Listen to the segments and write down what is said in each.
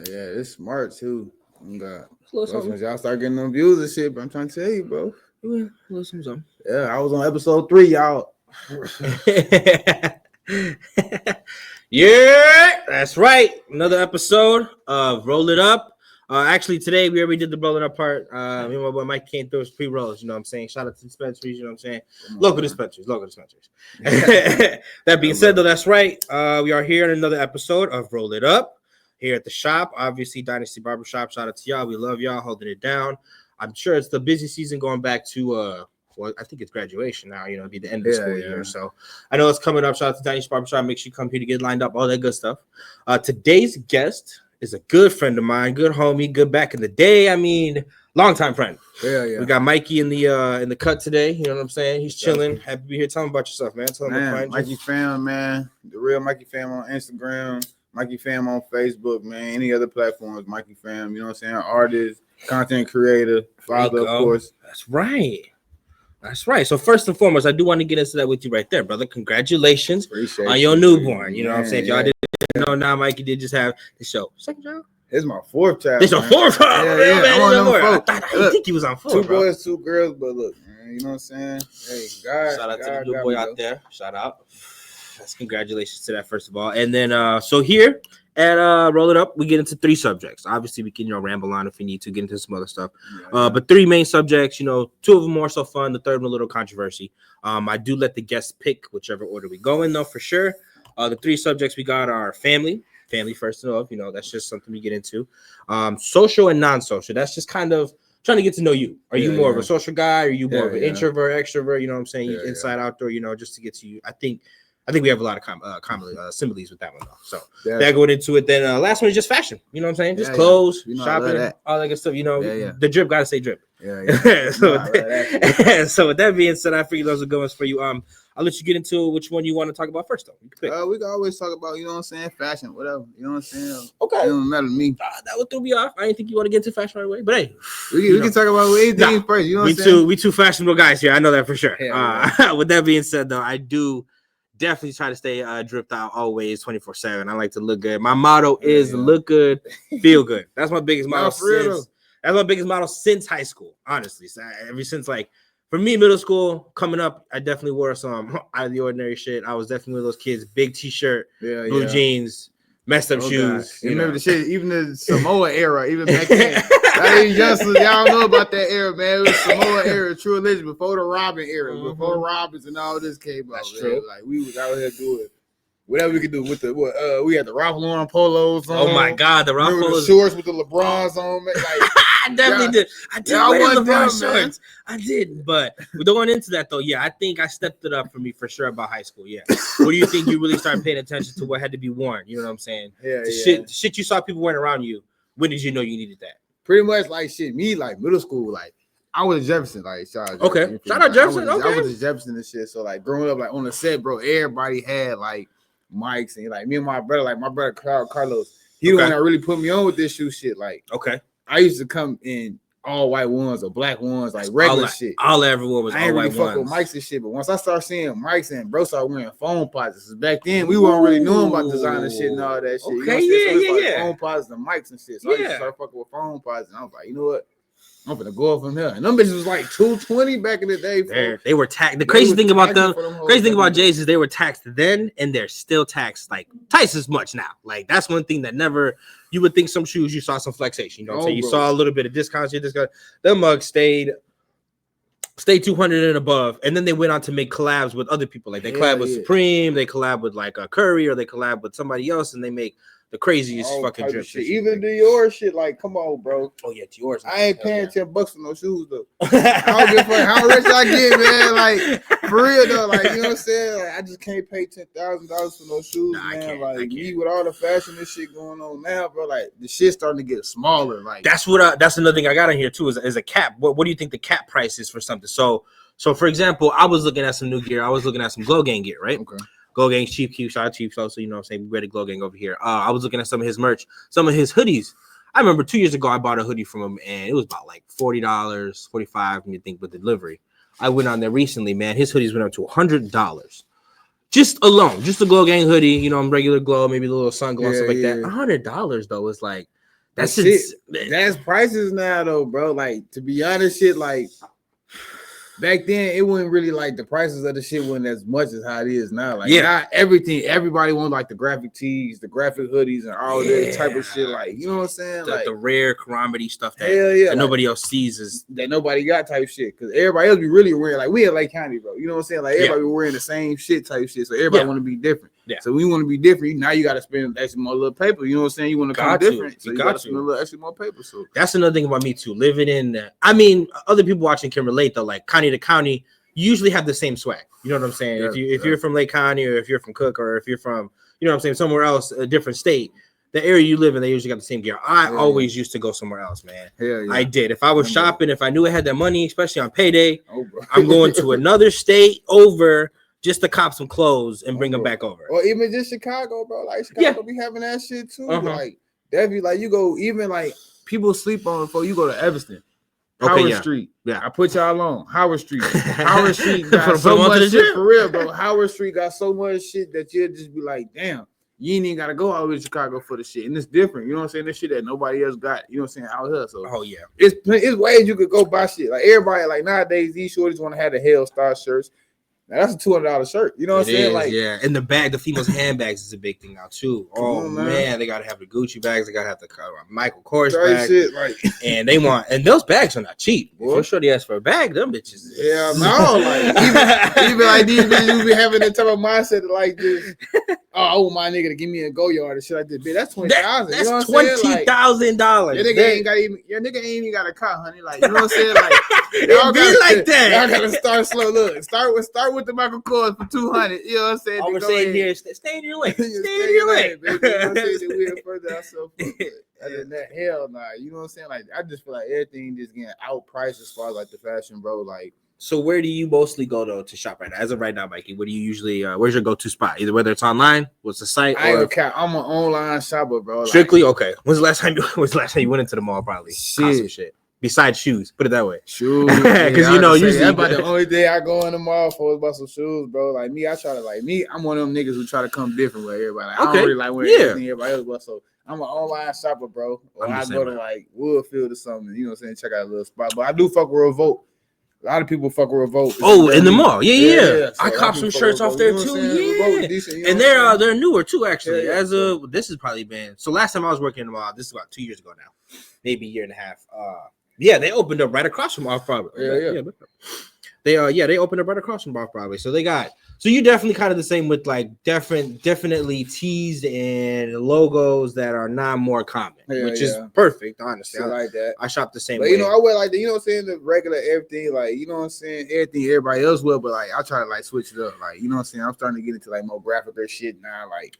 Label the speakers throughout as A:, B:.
A: Yeah, it's smart too. God.
B: Something.
A: Y'all start getting them views and shit, but I'm trying to tell you, bro.
B: Something.
A: Yeah, I was on episode 3, y'all.
B: Yeah, that's right. Another episode of Roll It Up. Actually, today we already did the Roll It Up part. Me and my boy Mike came through his pre-rolls. You know what I'm saying? Shout out to dispensaries. You know what I'm saying? Local dispensaries. That being said, though, that's right. We are here in another episode of Roll It Up here at the shop. Obviously, Dynasty Barbershop. Shout out to y'all. We love y'all holding it down. I'm sure it's the busy season going back to well, I think it's graduation now, it'll be the end of the school year. So I know it's coming up. Shout out to Dynasty Barbershop. Make sure you come here to get lined up, all that good stuff. Today's guest is a good friend of mine, good homie, good back in the day. I mean, longtime friend.
A: Yeah.
B: We got Mikey in the cut today. You know what I'm saying? He's chilling. Happy to be here. Tell him about yourself, man. Tell him to find
A: Mikey fam, man. The real Mikey fam on Instagram. Mikey fam on Facebook, man. Any other platforms, Mikey fam. You know what I'm saying? Artist, content creator, father, of course.
B: That's right. That's right. So first and foremost, I do want to get into that with you right there, brother. Congratulations on your newborn. You know what I'm saying? If y'all didn't know now, Mikey did just have the show. Second child?
A: This is my 4th child.
B: This is your 4th child?
A: Yeah.
B: I didn't think he was on 4.
A: 2 boys, 2 girls, but look, man, you know what I'm saying? Hey, God.
B: Shout out to the new boy out there. Shout out. That's congratulations to that, first of all. And then, so here at Roll It Up, we get into 3 subjects. Obviously, we can ramble on if we need to get into some other stuff. But 3 main subjects, 2 of them more so fun, the third one a little controversy. I do let the guests pick whichever order we go in, though, for sure. The 3 subjects we got are family first and all, that's just something we get into. Social and non-social. That's just kind of trying to get to know you. Are you more of a social guy? Are you more of an introvert, extrovert? You know what I'm saying? Inside, outdoor, just to get to you. I think we have a lot of common similes with that one, though. So that going into it. Then last one is just fashion. You know what I'm saying? Just clothes, shopping, all that good stuff. The drip got to say drip. So with that being said, I figured those are good ones for you. I'll let you get into which one you want to talk about first, though. You can pick.
A: We can always talk about, you know what I'm saying, fashion, whatever. You know what I'm saying?
B: Okay.
A: It don't matter to me.
B: That would throw me off. I didn't think you want to get into fashion right away, but hey,
A: we can talk about anything first. You know what I'm saying?
B: We two fashionable guys here. I know that for sure. With that being said, though, I do definitely try to stay dripped out always 24/7. I like to look good. My motto is look good, feel good. That's my biggest motto. That's my biggest motto since high school, honestly. So ever since, like, for me, middle school, coming up, I definitely wore some out of the ordinary shit. I was definitely one of those kids, big t-shirt, blue jeans, messed up shoes.
A: You remember the shit, even the Samoa era, even back then. Y'all know about that era, man. It was Samoa era, true religion, before the Robin era, before Robins and all this came out.
B: That's true.
A: Like, we was out here doing whatever we could do with we had the Ralph Lauren polos on.
B: Oh my God, the Ralph
A: Lauren shorts with the LeBrons on, man. Like,
B: I definitely did. I did wear LeBron shorts. I did, but going into that though, I think I stepped it up for me for sure about high school. Yeah. What do you think you really started paying attention to what had to be worn? You know what I'm saying? Shit you saw people wearing around you. When did you know you needed that?
A: Pretty much like shit. Me, like middle school, like I was a Jefferson, like shout out Jefferson.
B: Okay. Shout out Jefferson.
A: I was a Jefferson and shit. So like growing up, like on the set, bro, everybody had like mics and like me and my brother, like my brother Carlos, he the one that really put me on with this shoe shit. Like, I used to come in all white ones or black ones, like regular shit.
B: All everyone was
A: I ain't really fuck with mics and shit, but once I started seeing mics and bro started wearing phone posits, back then we weren't really knowing about designer shit and all that shit.
B: Okay,
A: you know phone posits and mics and shit. So I used to start fucking with phone posits, and I was like, you know what? I'm gonna go up from here. And them bitches was like $220 back in the day.
B: They were taxed. The crazy thing about J's is they were taxed then, and they're still taxed like twice as much now. Like that's one thing that never you would think some shoes you saw some flexation. You know what I'm saying? You saw a little bit of discounts here, discount. Them mugs stayed 200 and above, and then they went on to make collabs with other people. Like they collab with Supreme, they collab with like a Curry, or they collab with somebody else, and they make the craziest fucking drip shit.
A: Even Dior shit, like, come on, bro.
B: Oh yeah, Dior's.
A: I ain't paying $10 for no shoes though. I don't give a fuck how rich I get, man. Like for real though, like you know what I'm saying. Like, I just can't pay $10,000 for no shoes, man. I can't. Me with all the fashion and shit going on now, bro. Like the shit's starting to get smaller. Like
B: that's another thing I got on here too is a cap. What do you think the cap price is for something? So for example, I was looking at some new gear. I was looking at some Glow Gang gear, right? Okay. Glow Gang's Cheap Q, shout out Cheap Flow. So you know what I'm saying, we ready Glow Gang over here. I was looking at some of his merch, some of his hoodies. I remember 2 years ago I bought a hoodie from him and it was about like $40, $45, when you think with delivery. I went on there recently, man. His hoodies went up to $100. Just alone, just a Glow Gang hoodie, regular glow, maybe a little sun glow, stuff like that. $100 though is like That's
A: shit. That's prices now though, bro. Like to be honest, shit like. Back then, it wasn't really like the prices of the shit wasn't as much as how it is now. Like now, everybody wants like the graphic tees, the graphic hoodies, and all that type of shit. Like you know what I'm saying?
B: The,
A: like
B: the rare calamity stuff that,
A: that
B: nobody else sees is
A: that nobody got type shit. Because everybody else be really wearing like we in Lake County, bro. You know what I'm saying? Like everybody be wearing the same shit type shit. So everybody want to be different. Yeah. So we want to be different. Now you got to spend extra more little paper. You know what I'm saying? You want to come different. So you got to spend a little extra more paper. So
B: that's another thing about me too. Living in, I mean, other people watching can relate though. Like county to county, you usually have the same swag. You know what I'm saying? Yeah, if you're from Lake County or if you're from Cook or if you're from, you know what I'm saying, somewhere else, a different state, the area you live in, they usually got the same gear. I always used to go somewhere else, man. I did. If I was shopping, if I knew I had that money, especially on payday, I'm going to another state over just to cop some clothes and bring them back over.
A: Or even just Chicago, bro. Like Chicago be having that shit too. Like that be like you go even like people sleep on before you go to Evanston. Howard Street. Yeah. I put y'all on. Howard Street. Howard Street got so much shit for real, bro. Howard Street got so much shit that you'll just be like, damn, you ain't even gotta go all the way to Chicago for the shit. And it's different. You know what I'm saying? This shit that nobody else got, you know what I'm saying, out here. So it's ways you could go buy shit. Like everybody, like nowadays, these shorties want to have the Hellstar shirts. Now that's a $200 shirt. You know what I'm saying? Like,
B: and the bag, the females' handbags is a big thing now too. Oh man, they gotta have the Gucci bags. They gotta have the Michael Kors bag.
A: Shit, like,
B: and they want, and those bags are not cheap. For sure, they ask for a bag. Them bitches.
A: Yeah, no, like even like these bitches who be having that type of mindset of like this. Oh, I want my nigga to give me a go yard and shit like this. Bitch, that's $20,000.
B: That's $20,000.
A: Your nigga ain't even got a car, honey. Like, you know what I'm saying? Like,
B: y'all be like that.
A: Y'all gotta start slow. Look, start with the Michael Kors for $200. You know what I'm saying?
B: I'm saying here, stay in your lane. Stay in your lane.
A: You know what I'm saying? We'll further ourselves. Other than that, hell nah. You know what I'm saying? Like, I just feel like everything just getting outpriced as far as like the fashion, bro. Like.
B: So where do you mostly go though to shop right now? As of right now, Mikey, what do you usually? Where's your go-to spot? Either whether it's online, what's the site?
A: I'm an online shopper, bro.
B: Strictly okay. When's the last time you went into the mall? Probably shit. Besides shoes, put it that way.
A: Shoes,
B: because you know usually
A: that's about the only day I go in the mall for is about some shoes, bro. Like me, I'm one of them niggas who try to come different with everybody. Like, I don't really like wearing everything everybody else was. So I'm an online shopper, bro. Or I go to like Woodfield or something. You know what I'm saying? Check out a little spot, but I do fuck with Revolt. A lot of people fuck with Revolt.
B: Oh, in the mall, yeah. So I cop some shirts off there too, yeah. Decent, and they're newer too, actually. This has probably been so. Last time I was working in the mall, this is about 2 years ago now, maybe a year and a half. They opened up right across from off Broadway. They opened up right across from off Broadway. So they got you definitely kind of the same with like definitely tees and logos that are not more common, which is perfect. Honestly,
A: I like that.
B: I shop the same
A: but,
B: way.
A: You know, I wear like you know what I'm saying, the regular everything, like you know what I'm saying, everything everybody else wear, but like I try to like switch it up, like you know what I'm saying. I'm starting to get into like more graphical shit now, like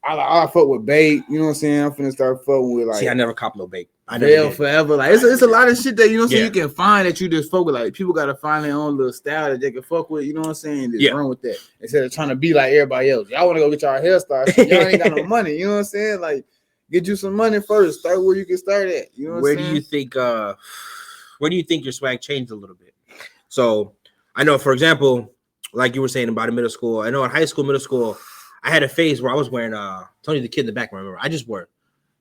A: I fuck with bait, you know what I'm saying. I'm finna start fucking with like.
B: See, I never cop no bait. I
A: never forever. Like it's a lot of shit that you know what I'm saying you can find that you just fuck with. Like people gotta find their own little style that they can fuck with. You know what I'm saying? Just run with that instead of trying to be like everybody else. Y'all want to go get y'all hairstyle. Y'all ain't got no money. You know what I'm saying? Like get you some money first. Start where you can start at. You know what I'm saying?
B: Where do you think your swag changed a little bit? So I know, for example, like you were saying about middle school. I know in high school, middle school, I had a phase where I was wearing Tony the Kid in the back. Remember, I just wore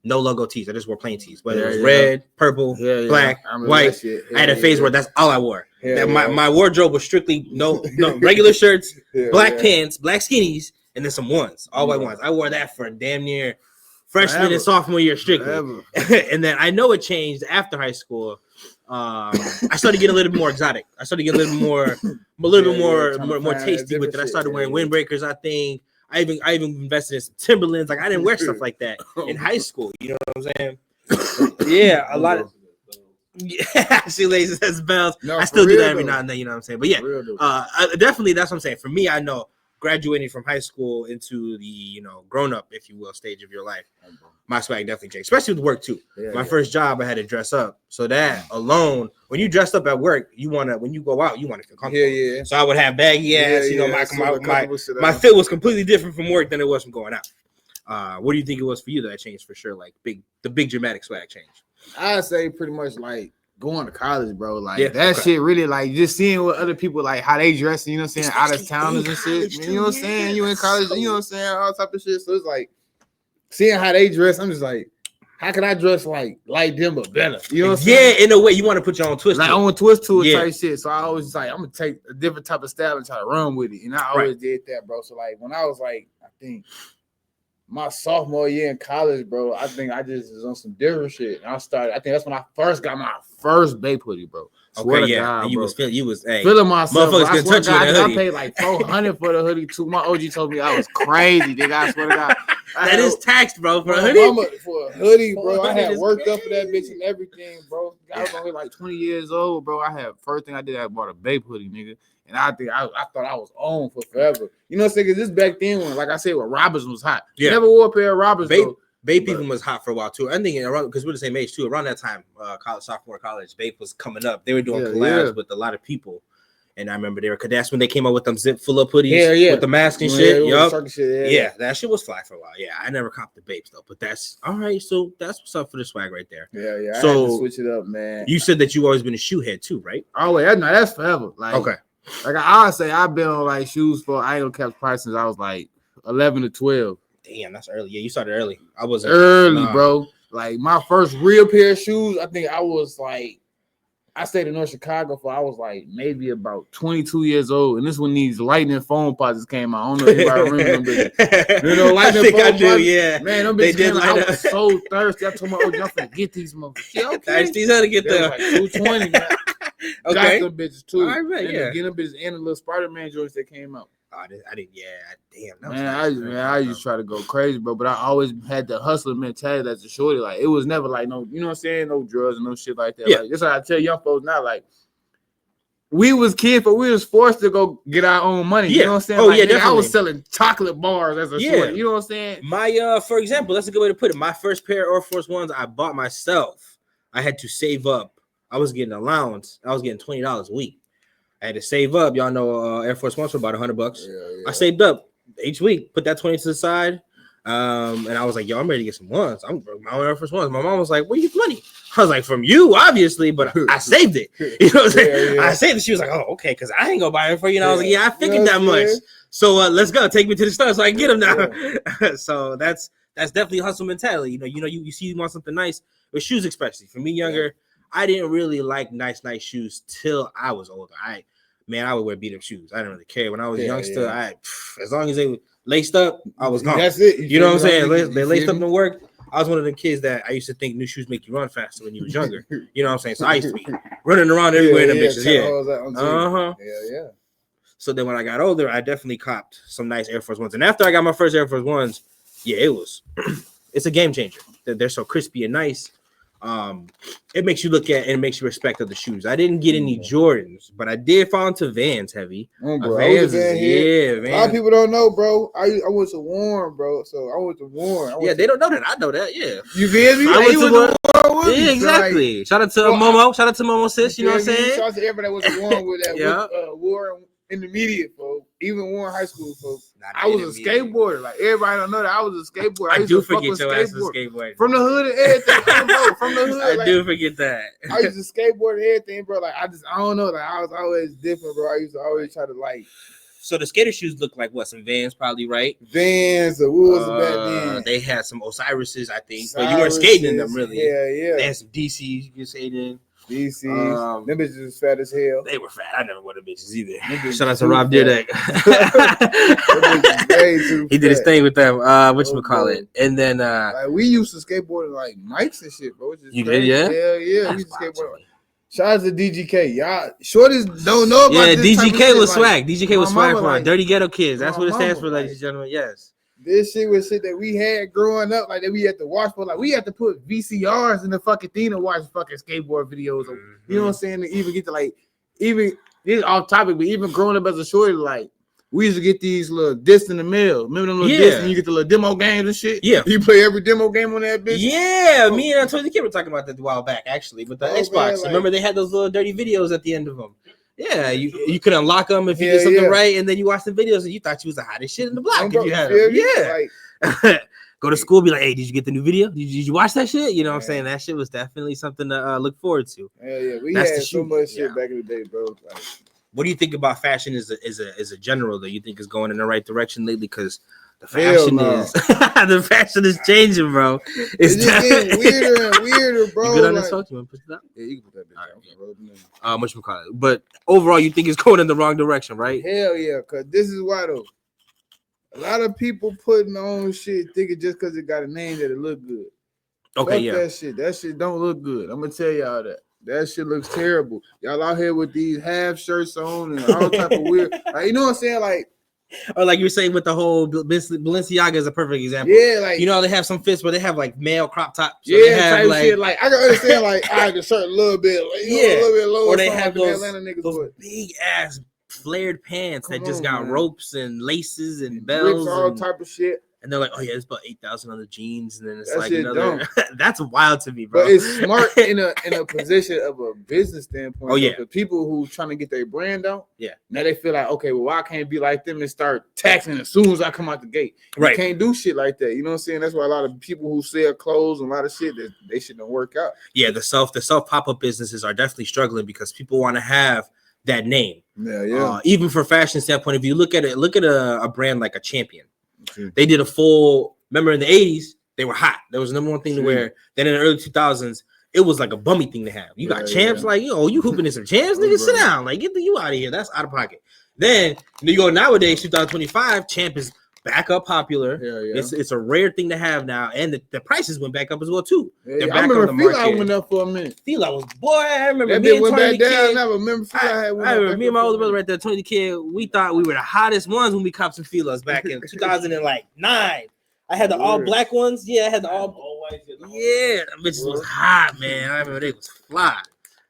B: no logo tees. I just wore plain tees, whether it was red, purple, black, white. I had a phase where that's all I wore. My wardrobe was strictly no regular shirts, black pants, black skinnies, and then some ones, all white ones. I wore that for damn near freshman and sophomore year strictly. And then I know it changed after high school. I started getting a little bit more exotic. I started getting a little bit more tasty with it. I started wearing windbreakers, I think. I even invested in some Timberlands. Like I didn't wear stuff like that in high school. You know what I'm saying? Yeah, a lot of shoelaces as bells. No, I still do that every now and then. You know what I'm saying? But yeah, definitely that's what I'm saying. For me, I know graduating from high school into the grown up, if you will, stage of your life, my swag definitely changed, especially with work too. My first job, I had to dress up. So that alone, when you dressed up at work, when you go out, you want to feel comfortable. So I would have baggy ass. My fit was completely different from work than it was from going out. What do you think it was for you that changed for sure? Like the big dramatic swag change.
A: I'd say pretty much like going to college, bro. Like that shit really like just seeing what other people like how they dress, you know what I'm saying, out of towners and shit. You know what I'm saying? You in college, you know what I'm saying, all type of shit. So it's like seeing how they dress, I'm just like, how can I dress like them but better? You know what I'm saying?
B: Yeah, in a way, you want to put your own twist.
A: Like I want to twist to it type shit. So I always like I'm gonna take a different type of style and try to run with it. And I always did that, bro. So like when I was like, I think my sophomore year in college, bro, I think I just was on some different shit. And I think that's when I first got my first Bape hoodie, bro.
B: Okay, yeah. God, and you was
A: feeling myself.
B: Motherfuckers can touch you in that hoodie.
A: I paid like $400 for the hoodie too. My OG told me I was crazy, nigga. I swear to God.
B: That is taxed, bro, for a hoodie.
A: For a hoodie, bro. I had worked up for that bitch and everything, bro. I was only like 20 years old, bro. First thing I did, I bought a Bape hoodie, nigga. And I think I thought I was on for forever. You know what I'm saying? Because this back then when, like I said, when Robbers was hot. Yeah. Never wore a pair of Robbers, though.
B: Bape even was hot for a while too. I'm thinking around because we're the same age too. Around that time, sophomore college, Bape was coming up. They were doing collabs with a lot of people, and I remember that's when they came out with them zip full up hoodies with the mask and shit. Yeah, that shit was fly for a while. Yeah, I never copped the Bapes though, but that's all right. So that's what's up for the swag right there.
A: Yeah.
B: So
A: I had to switch it up, man.
B: You said that you always been a shoe head too, right?
A: Oh wait, that's forever. Like okay, like I say, I've been on like shoes for I ain't gonna cap price since I was like 11 to 12.
B: Damn, that's early. Yeah, you started early. I was
A: early, bro. Like my first real pair of shoes, I think I was like, I stayed in North Chicago I was like maybe about 22 years old, and this when these lightning phone posits came out. I don't know if anybody remember them bitches. You know, lightning phone posits. Yeah, man, them bitches came out. I was so thirsty. I told my old I'm finna get these motherfuckers. Yeah, okay.
B: These how to get them.
A: Like 220, man.
B: Okay.
A: Got them bitches too.
B: All right,
A: and get them bitches and the little Spider-Man joints that came out.
B: I didn't. Yeah, damn.
A: I used to try to go crazy, bro. But I always had the hustler mentality as a shorty. Like it was never like no, you know what I'm saying, no drugs and no shit like that. Yeah. Like, that's what I tell young folks now. Like we was kids, but we was forced to go get our own money. Yeah. You know what I'm saying?
B: Oh
A: like,
B: yeah, definitely.
A: I was selling chocolate bars as a shorty. You know what I'm saying?
B: My for example, that's a good way to put it. My first pair of Air Force Ones I bought myself. I had to save up. I was getting allowance. I was getting $20 a week. I had to save up. Y'all know Air Force Ones for about $100. Yeah. I saved up each week, put that 20 to the side. And I was like, yo, I'm ready to get some ones. I'm my own Air Force Ones. My mom was like, where you get money? I was like, from you, obviously, but I saved it. You know what I'm saying? I saved it. She was like, oh, okay, because I ain't gonna buy it for you. And I was like, yeah, I figured that much. So let's go. Take me to the store so I can get them now. So that's definitely hustle mentality. You know, you see you want something nice with shoes, especially. For me, younger, I didn't really like nice shoes till I was older. I would wear beat up shoes. I didn't really care. When I was youngster, as long as they were laced up, I was gone. That's it. You know what I'm saying? They laced up and worked. I was one of the kids that I used to think new shoes make you run faster when you was younger. You know what I'm saying? So I used to be running around everywhere in them bitches. Yeah. So then when I got older, I definitely copped some nice Air Force Ones. And after I got my first Air Force Ones, it's a game changer. They're so crispy and nice. It makes you look at and it makes you respect other shoes. I didn't get any Jordans, but I did fall into Vans heavy.
A: Bro,
B: Vans,
A: Vans. A lot of people don't know, bro. I went to Warren, bro. So I went to Warren.
B: They don't know that. I know that. Yeah,
A: you feel me?
B: I went to Warren. Yeah, exactly. Like, shout out to Momo. Shout out to Momo sis. You know what I'm saying?
A: Shout out to everybody that was to Warren with that. Warren intermediate, folks. Even Warren high school, folks. I was a skateboarder. Like everybody don't know that I was a skateboarder.
B: I do forget your ass was skateboarding.
A: From the hood and everything, bro. From the hood.
B: I do forget that.
A: I used to skateboard and everything, bro. Like I don't know. Like I was always different, bro. I used to always try to like.
B: So the skater shoes look like what? Some Vans, probably, right?
A: Vans. What was back then?
B: They had some Osiris's, I think, but you weren't skating in them, really.
A: Yeah.
B: They had some DCs you could skate in.
A: DCs. Them bitches was fat as hell.
B: They were fat. I never wore the bitches either. Shout out to Rob Deerdeck. He did his thing with them. Whatchamacallit. And then
A: like we used to skateboard like mics and shit, bro.
B: You did, yeah?
A: Yeah. We used to skateboard. Shout out to DGK. Y'all shorties don't know about this.
B: DGK was swag. DGK was swag for Dirty Ghetto Kids. That's what it stands for, ladies and gentlemen. Yes.
A: This shit was shit that we had growing up, like that we had to watch for. Like we had to put VCRs in the fucking thing to watch fucking skateboard videos. You know what I'm saying? To even get to like, even this off topic, but even growing up as a shorty, like we used to get these little discs in the mail. Remember them little discs and you get the little demo games and shit? Yeah. You play every demo game on that bitch?
B: Yeah. Me and Antonio the Kid were talking about that a while back, actually, with the Xbox. Man, like, remember they had those little dirty videos at the end of them. Yeah, you could unlock them if you did something right, and then you watch the videos and you thought you was the hottest shit in the block if you had them. Yeah. Go to school, be like, hey, did you get the new video? Did you watch that shit? You know what I'm saying? That shit was definitely something to look forward to.
A: Yeah. We had so much shit back in the day, bro. Like,
B: what do you think about fashion as a general that you think is going in the right direction lately? Because The fashion is the fashion is changing, bro.
A: It's just getting weirder and weirder, bro.
B: You good on this talk? You want to push it up?
A: Yeah, you can put that bitch out.
B: Right, much call it. But overall, you think it's going in the wrong direction, right?
A: Hell yeah, cause this is why though. A lot of people putting on shit thinking just because it got a name that it look good.
B: Okay,
A: Fuck
B: yeah.
A: that shit. That shit don't look good. I'm gonna tell y'all that. That shit looks terrible. Y'all out here with these half shirts on and all type of weird. Like, you know what I'm saying? Like,
B: or like you were saying with the whole Balenciaga is a perfect example.
A: Yeah, like
B: you know they have some fits where they have like male crop tops. So
A: yeah,
B: they have,
A: type
B: like,
A: shit. Like I can understand like the shirt a little bit, like, a little bit lower.
B: Or they have
A: like
B: those,
A: Atlanta niggas
B: those big ass flared pants that just got ropes and laces and bells,
A: all type of shit.
B: And they're like, oh yeah, it's about 8,000 on the jeans, and then it's
A: that
B: like another. That's wild to me, bro.
A: But it's smart in a position of a business standpoint.
B: Oh yeah,
A: the people who trying to get their brand out.
B: Yeah.
A: Now they feel like, okay, well, I can't be like them and start taxing as soon as I come out the gate.
B: Right.
A: You can't do shit like that. You know what I'm saying? That's why a lot of people who sell clothes and a lot of shit that they shouldn't work out.
B: Yeah, the self pop-up businesses are definitely struggling because people want to have that name.
A: Yeah.
B: Even for fashion standpoint, if you look at a brand like a Champion, they did a full. Remember in the 80s, they were hot. There was the number one thing to wear. Then in the early 2000s, it was like a bummy thing to have. You got champs, like, you hooping in some champs, nigga, sit down. Like, get you out of here. That's out of pocket. Then you go nowadays, 2025, champ is back up popular. It's a rare thing to have now. And the prices went back up as well, too.
A: I remember Fila went up for a minute.
B: Fila was, boy, I remember
A: that
B: me and
A: went
B: Tony
A: back
B: the
A: down.
B: Kid.
A: I remember Fila had one.
B: I remember me and my older brother right there, Tony the Kid, we thought we were the hottest ones when we copped some Filas back in 2009. I had the all black ones. Yeah, I had the all white. Yeah, that bitch was hot, man. I remember they was fly.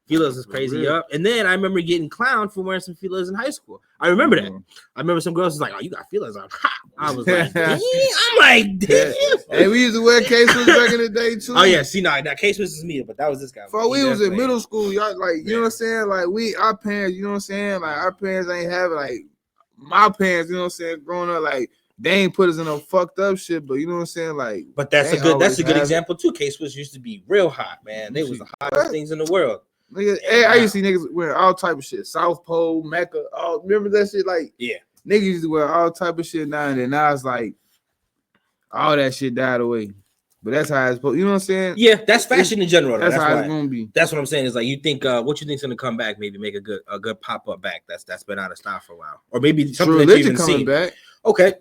B: Filas was crazy up. And then I remember getting clowned for wearing some Filas in high school. I remember that. I remember some girls was like, oh, you got Filas on. I was like, damn. I'm like, damn.
A: Hey, we used to wear K-Swiss back in the day, too.
B: Oh, yeah. See, that K-Swiss is me, but that was this guy.
A: Before we was in middle school, y'all, like, you know what I'm saying? Like, our parents, you know what I'm saying? Like, our parents ain't have, like, my parents, you know what I'm saying? Growing up, like, they ain't put us in no fucked up shit, but you know what I'm saying? Like,
B: but that's a good example too. K-Swiss used to be real hot, man. They was the hottest things in the world.
A: Niggas, I used to see niggas wearing all type of shit. South Pole, Mecca, remember that shit? Like, niggas used to wear all type of shit now and then. Now it's like all that shit died away. But that's how it's supposed. You know what I'm saying?
B: Yeah, that's fashion in general.
A: That's how it's gonna be.
B: That's what I'm saying. Is like you think what you think's gonna come back? Maybe make a good pop up back. That's been out of style for a while, or maybe something that you even seen.
A: Back.
B: Okay.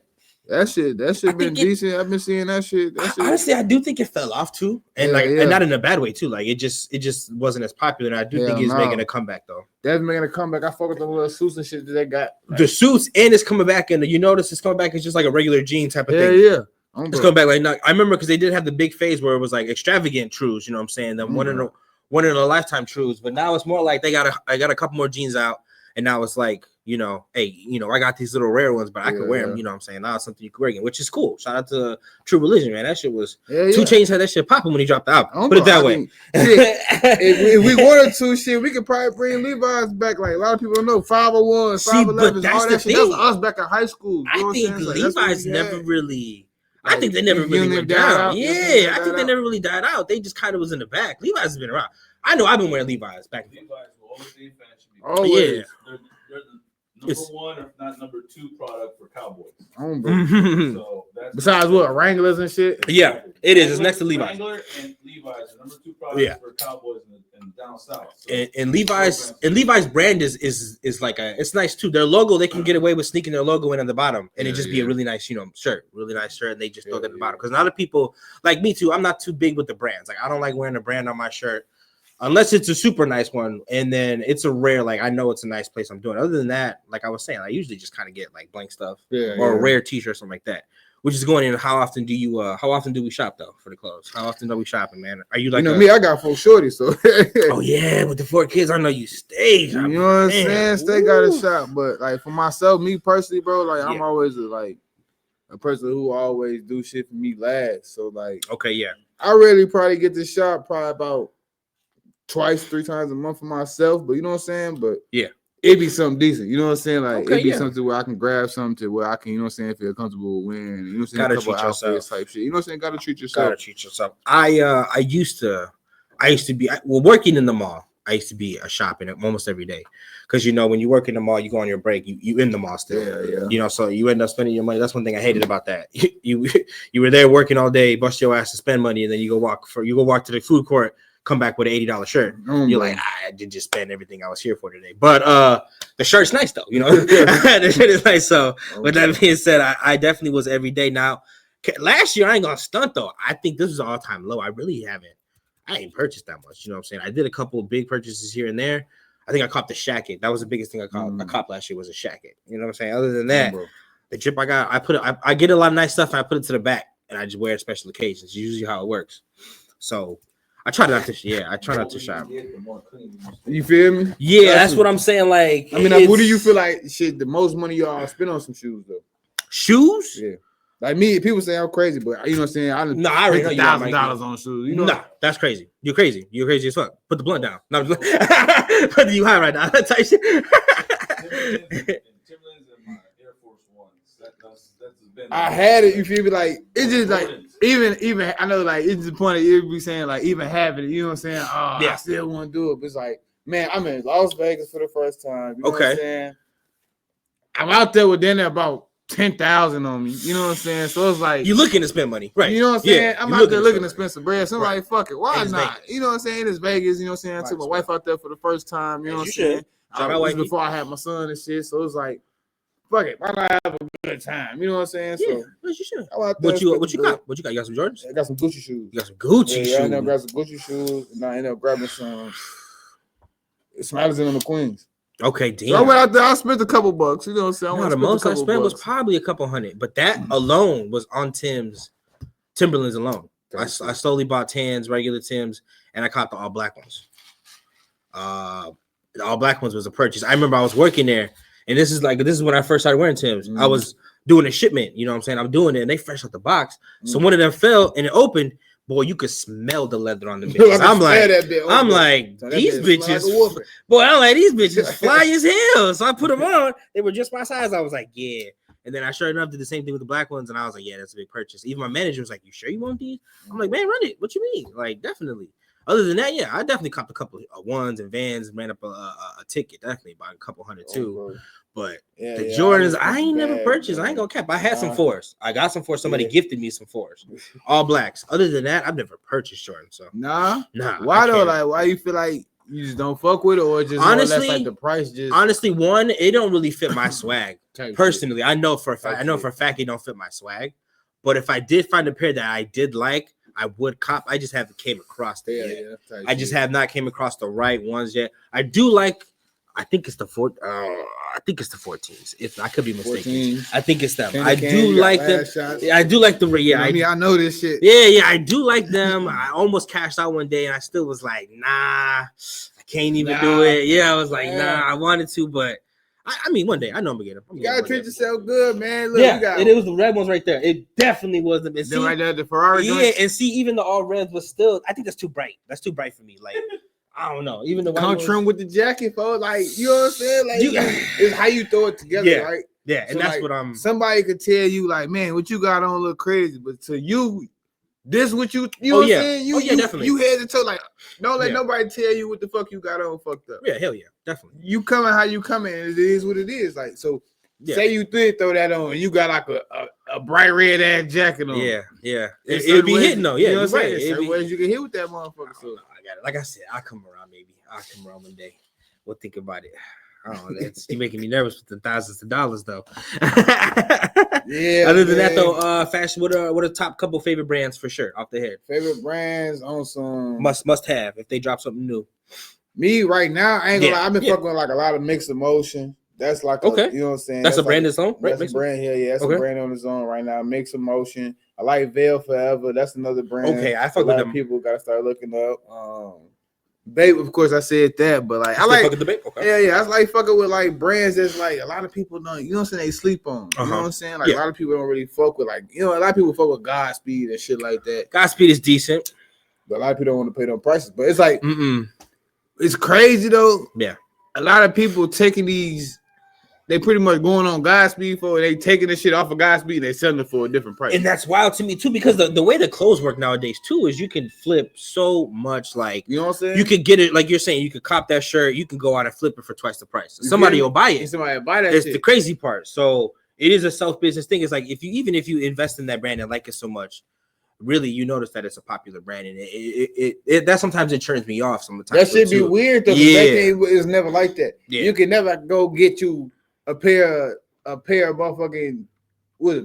A: That shit been decent. I've been seeing that shit.
B: Honestly, I do think it fell off too, and and not in a bad way too. Like it just wasn't as popular. And I do think it's making a comeback though.
A: That's making a comeback. I fuck with the little suits and shit that they got.
B: Like, the suits and it's coming back, and you notice it's coming back. It's just like a regular jean type of thing.
A: Yeah.
B: It's coming back like I remember because they did have the big phase where it was like extravagant trues. You know what I'm saying? Then one in a lifetime trues, but now it's more like I got a couple more jeans out, and now it's like. Hey, I got these little rare ones, but I can wear them. You know what I'm saying? Now it's something you can wear again, which is cool. Shout out to True Religion, man. That shit was 2 Chainz had that shit popping when he dropped the album. Put it that way.
A: If we wanted to, shit, we could probably bring Levi's back. Like a lot of people don't know 501, 511, all that shit. That was us back in high school.
B: I think Levi's never really. I think they never really went down. Yeah, I think they never really died out. They just kind of was in the back. Levi's has been around. I know I've been wearing Levi's back.
C: Levi's will always be in fashion.
A: Always.
C: Yeah. They're number one, if not number 2 product for cowboys.
A: So besides what, Wranglers and shit?
B: Yeah, it is. It's next to Levi's.
C: Wrangler and Levi's are number 2 products for cowboys in down south. So
B: and Levi's brand is like it's nice too. Their logo, they can get away with sneaking their logo in at the bottom, and it just be a really nice, shirt, really nice shirt, and they just throw that at the bottom. Because a lot of people, like me too, I'm not too big with the brands. Like I don't like wearing a brand on my shirt. Unless it's a super nice one, and then it's a rare, like I know it's a nice place I'm doing. Other than that, like I was saying, I usually just kind of get like blank stuff or a rare t-shirt, something like that. Which is going in. How often do we shop though for the clothes? How often are we shopping, man? Are you like
A: me? I got 4 shorties, so
B: oh yeah, with the 4 kids, I know you stay.
A: You know what I'm saying? Stay got a shop, but like for myself, me personally, bro, like I'm always a person who always do shit for me last. So like, I really probably get to shop probably about 2-3 times a month for myself, but you know what I'm saying? But it'd be something decent, you know what I'm saying? Like it'd be something where I can grab something to where I can, you know what I'm saying, feel comfortable wearing, you know what I'm saying?
B: Gotta treat yourself
A: type shit. You know what I'm saying? Gotta treat yourself.
B: I used to be working in the mall. I used to be shopping almost every day because when you work in the mall, you go on your break, you in the mall still. Yeah. So you end up spending your money. That's one thing I hated about that. You were there working all day, bust your ass to spend money, and then you go walk to the food court, come back with an $80 shirt. You're like, I did just spend everything I was here for today. But the shirt's nice though, the shirt is nice. So with that being said, I definitely was every day. Now last year I ain't gonna stunt though. I think this is all time low. I really haven't. I ain't purchased that much. You know what I'm saying? I did a couple of big purchases here and there. I think I copped the shacket. That was the biggest thing I copped last year was a shacket. You know what I'm saying? Other than that, the drip I got, I get a lot of nice stuff and I put it to the back and I just wear it special occasions. It's usually how it works. So I try not to shop.
A: You feel me?
B: Yeah, that's what I'm saying. Like,
A: I mean, what do you feel like the most money y'all spend on some shoes though?
B: Shoes?
A: Yeah. Like me, people say I'm crazy, but you know what I'm saying? I
B: already
A: know $1,000 on shoes.
B: No, that's crazy. You're crazy. You're crazy as fuck. Put the blunt down. No, but you high right now. That type shit.
C: Timberlands and my Air Force Ones. That's been.
A: I had it. You feel me? Like it's just like even I know like it's the point of you be saying like even having it. You know what I'm saying? Oh, yeah. I still want to do it, but it's like man, I'm in Las Vegas for the first time. You know what I'm saying? I'm out there with dinner about 10,000 on me, you know what I'm saying? So it's like
B: you're looking to spend money, right?
A: You know what I'm saying? I'm out there looking to spend some bread. So I'm like, fuck it, why not? Vegas. You know what I'm saying? It's Vegas, you know what I'm saying? I took my wife out there for the first time, you know what I'm saying? This before I had my son and shit, so it's like, fuck it, why not have a good time? You know what I'm saying?
B: Yeah,
A: so
B: you should. What you got? What you got? You got some Jordans?
A: I got some Gucci shoes.
B: You got some Gucci shoes?
A: Yeah, I ended up grabbing some Gucci shoes, and I ended up grabbing some Madison McQueens.
B: Okay, damn.
A: So I went out there. I spent a couple bucks. You know what I'm saying?
B: The most I spent was probably a couple hundred, but that alone was on Timberlands alone. I slowly bought Tans, regular Tims, and I caught the all black ones. The all black ones was a purchase. I remember I was working there, and this is when I first started wearing Tims. I was doing a shipment. You know what I'm saying? I'm doing it, and they fresh out the box. So one of them fell, and it opened. Boy, you could smell the leather on the bitches. I'm like, these bitches. Boy, I'm like, these bitches fly as hell. So I put them on. They were just my size. I was like, yeah. And then I sure enough did the same thing with the black ones. And I was like, yeah, that's a big purchase. Even my manager was like, you sure you want these? I'm like, man, run it. What you mean? Like, definitely. Other than that, yeah, I definitely copped a couple of ones and Vans, ran up a ticket. Definitely bought a couple hundred too. But the Jordans, I ain't never purchased. I ain't gonna cap. I had some fours. I got some fours. Somebody gifted me some fours. All blacks. Other than that, I've never purchased Jordans. So
A: nah. Why though? Like, why you feel like you just don't fuck with it, or just honestly, like the price just
B: honestly, one, it don't really fit my swag. Personally, I know for a fact. It don't fit my swag. But if I did find a pair that I did like, I would cop. I just haven't came across it yet. I just have not came across the right ones yet. I do like. I think it's the 14s. If I could be mistaken, 14s. I think it's them. I do like them. Yeah, I do like the. Yeah,
A: I know this shit.
B: Yeah, I do like them. I almost cashed out one day, and I still was like, nah, I can't even do it. Yeah, I was like, nah, I wanted to, but I mean, one day I know I'm gonna get them.
A: You gotta treat yourself good, man. Look,
B: it was the red ones right there. It definitely was them.
A: See, right there, the Ferrari.
B: Yeah, and see, even the all reds was still. I think that's too bright. That's too bright for me. Like. I don't know. Even the
A: come trim with the jacket, folks. Like, you know what I'm saying? Like, it's how you throw it together, right?
B: Yeah, and so that's like, what I'm.
A: Somebody could tell you, like, man, what you got on look crazy, but to you, this what you know what I'm saying? You definitely. You head to toe, like, don't let nobody tell you what the fuck you got on fucked up.
B: Yeah, hell yeah, definitely.
A: You coming how you coming, and it is what it is. Like, so say you did throw that on, and you got like a bright red ass jacket on.
B: Yeah. It'd be hitting though. Yeah,
A: you know what I'm saying? Certain ways you can hit with that motherfucker. So.
B: I got it. Like I said, I'll come around maybe. I'll come around one day. We'll think about it. I don't know. You're making me nervous with the thousands of dollars though.
A: Yeah.
B: Other than that though, fashion. What are top couple favorite brands for sure off the head?
A: Favorite brands on some
B: must have if they drop something new.
A: Me right now, I ain't gonna lie. I've been fucking with like a lot of Mixed Emotion. That's like you know what I'm saying.
B: That's a brand its own.
A: That's a brand here. Yeah, that's a brand on its own right now. Mixed Emotion. I like Veil Forever. That's another brand.
B: Okay, I fuck with them.
A: People gotta start looking up. Babe, of course, I said that, but like I like
B: fucking the Babe. Okay.
A: Yeah. I like fucking with like brands that's like a lot of people don't. You know what I'm saying? They sleep on. You know what I'm saying? Like a lot of people don't really fuck with like a lot of people fuck with Godspeed and shit like that.
B: Godspeed is decent,
A: but a lot of people don't want to pay them prices. But it's like it's crazy though.
B: Yeah,
A: a lot of people taking these. they pretty much going on Godspeed for it. They taking the shit off of Godspeed and they selling it for a different price.
B: And that's wild to me too, because the way the clothes work nowadays too is you can flip so much. Like,
A: you know what I'm saying?
B: You could get it, like you're saying, you could cop that shirt, you can go out and flip it for twice the price. Somebody will buy it.
A: Somebody will buy that.
B: It's
A: shit.
B: the crazy part. So it is a self-business thing. It's like if you invest in that brand and like it so much, really you notice that it's a popular brand, and it that sometimes it turns me off. Sometimes
A: that should be weird though. Yeah, it's never like that. Yeah. You can never go get you a pair of motherfucking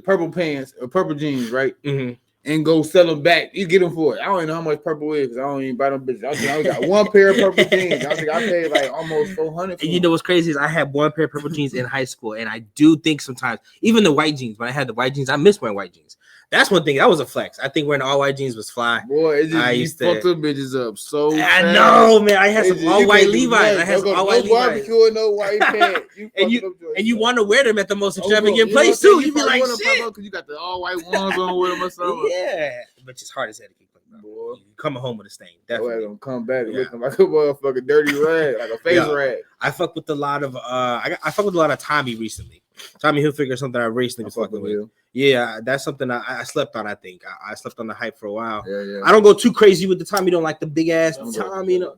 A: purple pants or purple jeans, right? Mm-hmm. And go sell them back. You get them for it. I don't even know how much purple is because I don't even buy them bitches. I got one pair of purple jeans. I think I paid like almost $400.
B: And you know what's crazy is I had one pair of purple jeans in high school, and I do think sometimes even the white jeans. When I had the white jeans, I miss wearing white jeans. That's one thing. That was a flex. I think wearing all white jeans was fly.
A: Boy, it just fucked them bitches up so
B: I know, man. I had some all white Levi's. I had some all white Levi's.
A: Barbecue, no white pants.
B: and you want to wear them at the most extravagant place too. You be like, shit,
A: because you got the all white ones on with them or something.
B: Yeah, but it's hard as hell to keep them. Boy, you coming home with a stain. Definitely
A: gonna come back looking like a motherfucking dirty rag, like a face rag.
B: I fuck with a lot of I fuck with a lot of Tommy recently. Tommy Hilfiger, something I recently was fucking with. Yeah, that's something I slept on. I think I slept on the hype for a while. Yeah. I don't go too crazy with the Tommy. Don't like the big ass Tommy. You know.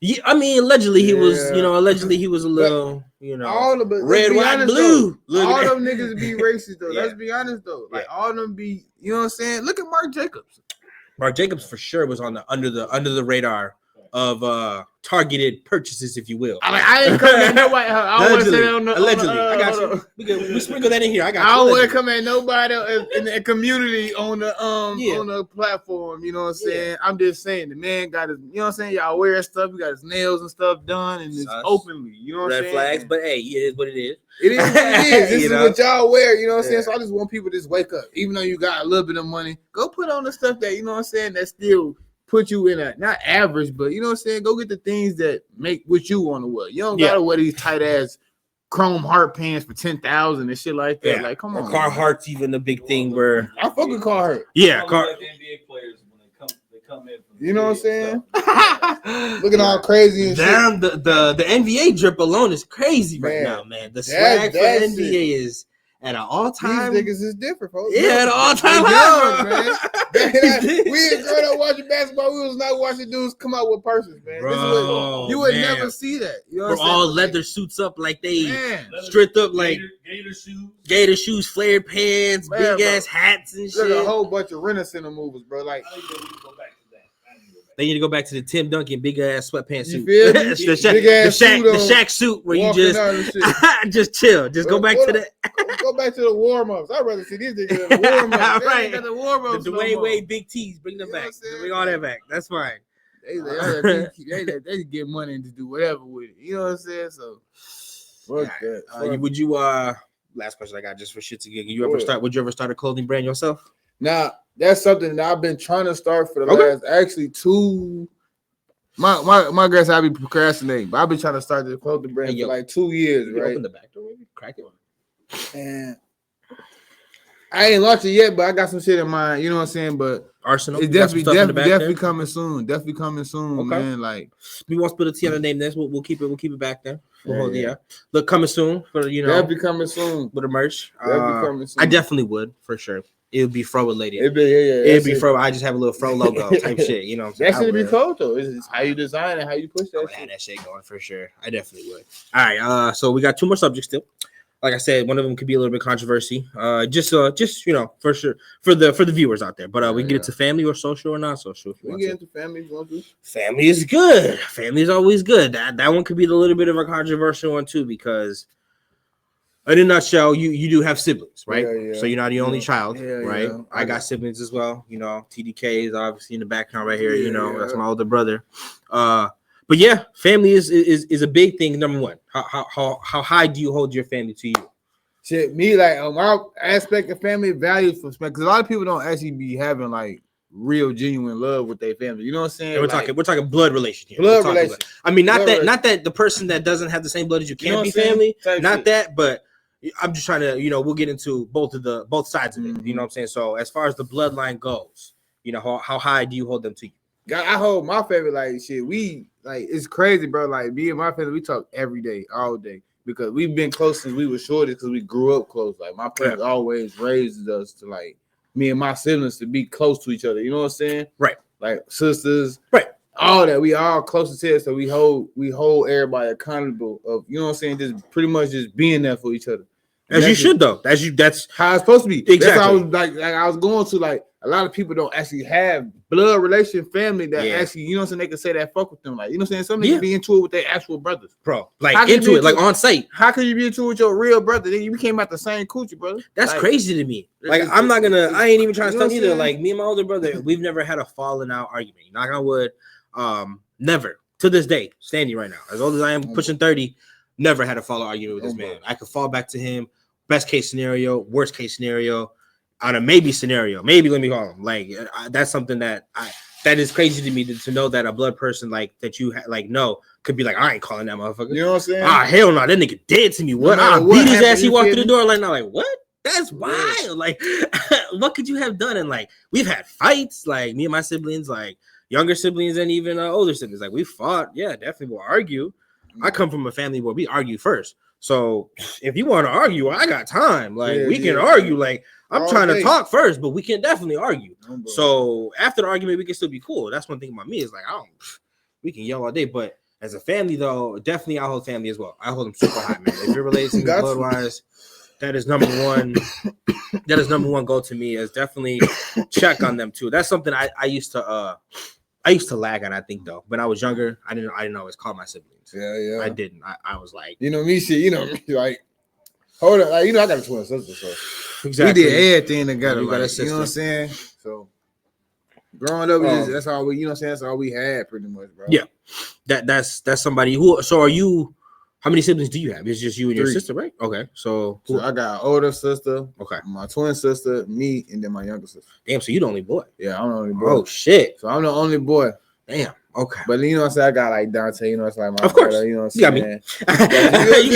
B: Yeah, I mean, allegedly he was. You know, allegedly he was a little. You know,
A: all of it,
B: red, white, blue.
A: All them niggas be racist though. Let's be honest though. Like all of them be. You know what I'm saying? Look at Marc Jacobs.
B: Marc Jacobs for sure was on the under the radar of targeted purchases, if you will.
A: I ain't coming at nobody. I want to say that on the
B: allegedly. I got you. We sprinkle that in here. I
A: don't want to come at nobody in the community on the platform. You know what I'm saying? I'm just saying the man got his. You know what I'm saying? Y'all wear stuff. He got his nails and stuff done, and it's openly. You know what I'm saying?
B: Red flags, but hey, it is what it is.
A: It is what it is. This is what y'all wear. You know what I'm saying? So I just want people to just wake up, even though you got a little bit of money. Go put on the stuff that you know what I'm saying. That still put you in a not average, but you know what I'm saying. Go get the things that make what you want to wear. You don't gotta wear these tight ass chrome heart pants for $10,000 and shit like that. Like, come on.
B: Carhartt's even a big thing where
A: I fuck with Carhartt.
B: Yeah,
C: like NBA players when they come in.
A: You know what I'm saying? Looking all crazy and
B: damn, shit. The NBA drip alone is crazy right now, man. The swag for NBA is at an all-time.
A: These niggas is different, folks.
B: Yeah, at an all-time high,
A: man. We ain't growing up watching basketball. We was not watching dudes come out with purses, man.
B: Bro,
A: you would never see that. You know
B: what I'm saying? All leather suits up like they stripped up like gator shoes, flared pants, big ass hats and shit.
A: There's a whole bunch of Renaissance movies, bro. Like.
B: They need to go back to the Tim Duncan big ass sweatpants suit.
A: You feel me?
B: the Shaq suit where you just chill. Just go back to the
A: go back to the warm ups. I'd rather see these niggas in the warm ups.
B: Right.
A: The warm ups.
B: The Dwayne Wade big tees. Bring them back. Bring all that back. That's fine.
A: They get money and just do whatever with it. You know what I'm saying? So fuck that.
B: Would you last question I got just for shits and giggles. Would you ever start a clothing brand yourself?
A: Now that's something that I've been trying to start for the last actually 2. My guess I be procrastinating, but I've been trying to start the clothing brand for like 2 years. Right?
B: Open the back door, maybe crack it.
A: And I ain't launched it yet, but I got some shit in mind. You know what I'm saying? But
B: Arsenal.
A: It's definitely coming soon. Definitely coming soon, man. Like
B: we won't split a T on the name. This we'll keep it back there. Look, coming soon for
A: definitely coming soon
B: with the merch.
A: Definitely coming soon.
B: I definitely would for sure. It would be fro related.
A: It'd
B: be fro. I just have a little fro logo type shit. You know what I'm saying?
A: That should be cool though. It's how you design and how you push that.
B: I would have that shit going for sure. I definitely would. All right. So we got 2 more subjects still. Like I said, one of them could be a little bit controversy. Just you know, for sure for the viewers out there. But we can get into family or social or not social.
A: We can get into family.
B: Family is good. Family is always good. That one could be a little bit of a controversial one too, because in a nutshell, you do have siblings, right? So you're not the only child, right? I got siblings as well. You know, TDK is obviously in the background right here. You know, that's my older brother. But yeah, family is a big thing. Number one, how high do you hold your family to you?
A: Shit, me like my aspect of family values for because a lot of people don't actually be having like real genuine love with their family. You know what I'm saying?
B: And we're talking blood relation here.
A: Blood relation.
B: I mean, not that the person that doesn't have the same blood as you can't be family. Not that, but I'm just trying to, we'll get into both sides of it. You know what I'm saying? So as far as the bloodline goes, how high do you hold them to you?
A: God, I hold my family like shit. We like it's crazy, bro. Like me and my family, we talk every day, all day. because we've been close since we were shorty because we grew up close. Like my parents always raised us to like me and my siblings to be close to each other. You know what I'm saying?
B: Right.
A: Like sisters.
B: Right.
A: All that. We all close as hell. So we hold everybody accountable of, you know what I'm saying? Just pretty much just being there for each other.
B: As you should though. That's
A: how it's supposed to be.
B: Exactly.
A: That's how I was like I was going to like a lot of people don't actually have blood relation family that actually, you know what I'm saying, they can say that fuck with them. Like, you know what I'm saying? Some niggas be into it with their actual brothers.
B: Bro, like into it, like on site.
A: How can you be into it with your real brother? You came out the same coochie, brother.
B: That's
A: like,
B: crazy to me. Like, I ain't even trying to stunt either. Like, me and my older brother, we've never had a falling out argument. Knock on wood. Never. To this day, standing right now. As old as I am, pushing 30, never had a falling argument with this man. I could fall back to him. Best case scenario, worst case scenario, on a maybe scenario. Maybe let me call him. Like, that's something that is crazy to me to know that a blood person like that you could be like, I ain't calling that motherfucker.
A: You know what I'm saying?
B: Hell no, that nigga dead to me. What? I beat his ass. He walked through the door like, what? That's wild. Like, what could you have done? And like, we've had fights. Like me and my siblings, like younger siblings and even older siblings. Like we fought. Yeah, definitely will argue. I come from a family where we argue first. So if you want to argue, I got time. Like we can argue. Like I'm trying to talk first, but we can definitely argue. So after the argument, we can still be cool. That's one thing about me is like we can yell all day, but as a family though, definitely I hold family as well. I hold them super high, man. If you're related to me blood wise, that is number one. That is number one goal to me is definitely check on them too. That's something I used to lag on, I think though. When I was younger, I didn't always call my siblings. Yeah. I didn't. I was like,
A: you know me, shit. You know me, like, hold on, like, you know I got a twin sister, so
B: exactly.
A: We did everything together.
B: You got a
A: sister. You know what I'm saying? So growing up, that's all we. You know what I'm saying? That's all we had, pretty much, bro.
B: Yeah, that's somebody who. So are you? How many siblings do you have? It's just you and your sister, right? Okay, so
A: I got an older sister.
B: Okay,
A: my twin sister, me, and then my younger sister.
B: Damn, so you the only boy? Yeah,
A: I'm the only boy.
B: Oh shit!
A: So I'm the only boy.
B: Damn. Okay.
A: But you know what I'm saying? I got like Dante, you know, it's like my
B: of course.
A: brother, you know what I'm
B: saying?
A: You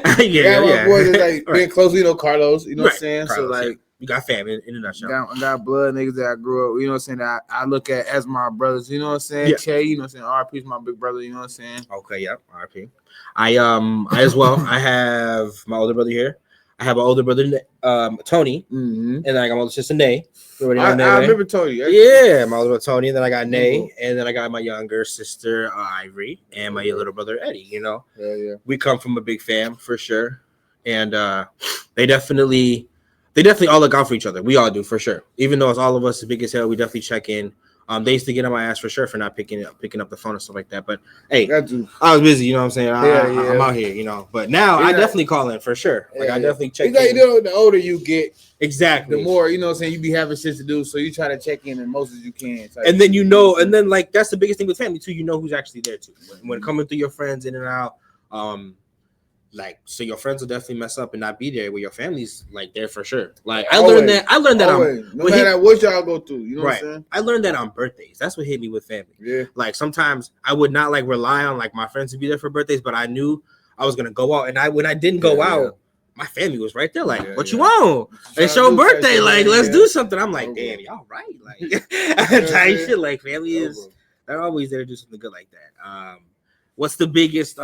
B: got me.
A: Yeah, my boy is like been close, you know, Carlos, you know what I'm saying?
B: Carlos,
A: so like
B: you got family in a nutshell.
A: I got blood niggas that I grew up, you know what I'm saying, that I look at as my brothers, you know what I'm saying?
B: Yeah.
A: Che, you know what I'm saying? RP is my big brother, you know what I'm saying?
B: Okay, yeah, RP. I as well. I have my older brother here. I have an older brother, Tony, and then I got my older sister, Nay.
A: I remember Tony.
B: Yeah, my older brother, Tony, and then I got Nay, and then I got my younger sister, Ivory, and my little brother, Eddie, you know?
A: Yeah.
B: We come from a big fam, for sure, and they definitely all look out for each other. We all do, for sure. Even though it's all of us as big as hell, we definitely check in. They used to get on my ass for sure for not picking up the phone and stuff like that. But hey, I was busy, you know what I'm saying? I'm out here, you know. But now I definitely call in for sure. Like I definitely check in.
A: You know, the older you get,
B: exactly,
A: the more, you know what I'm saying, you be having shit to do. So you try to check in as most as you can.
B: And then you know, and then like that's the biggest thing with family too. You know who's actually there too. When coming through your friends in and out, like, so your friends will definitely mess up and not be there where your family's like there for sure. Like I learned that
A: no matter what y'all go through, you know what I'm saying?
B: I learned that on birthdays. That's what hit me with family.
A: Yeah.
B: Like sometimes I would not like rely on like my friends to be there for birthdays, but I knew I was gonna go out. And when I didn't go out, my family was right there. Like, what you want? It's your birthday. Like, let's do something. I'm like, damn, y'all right. Like type shit. Like family is they're always there to do something good like that. What's the biggest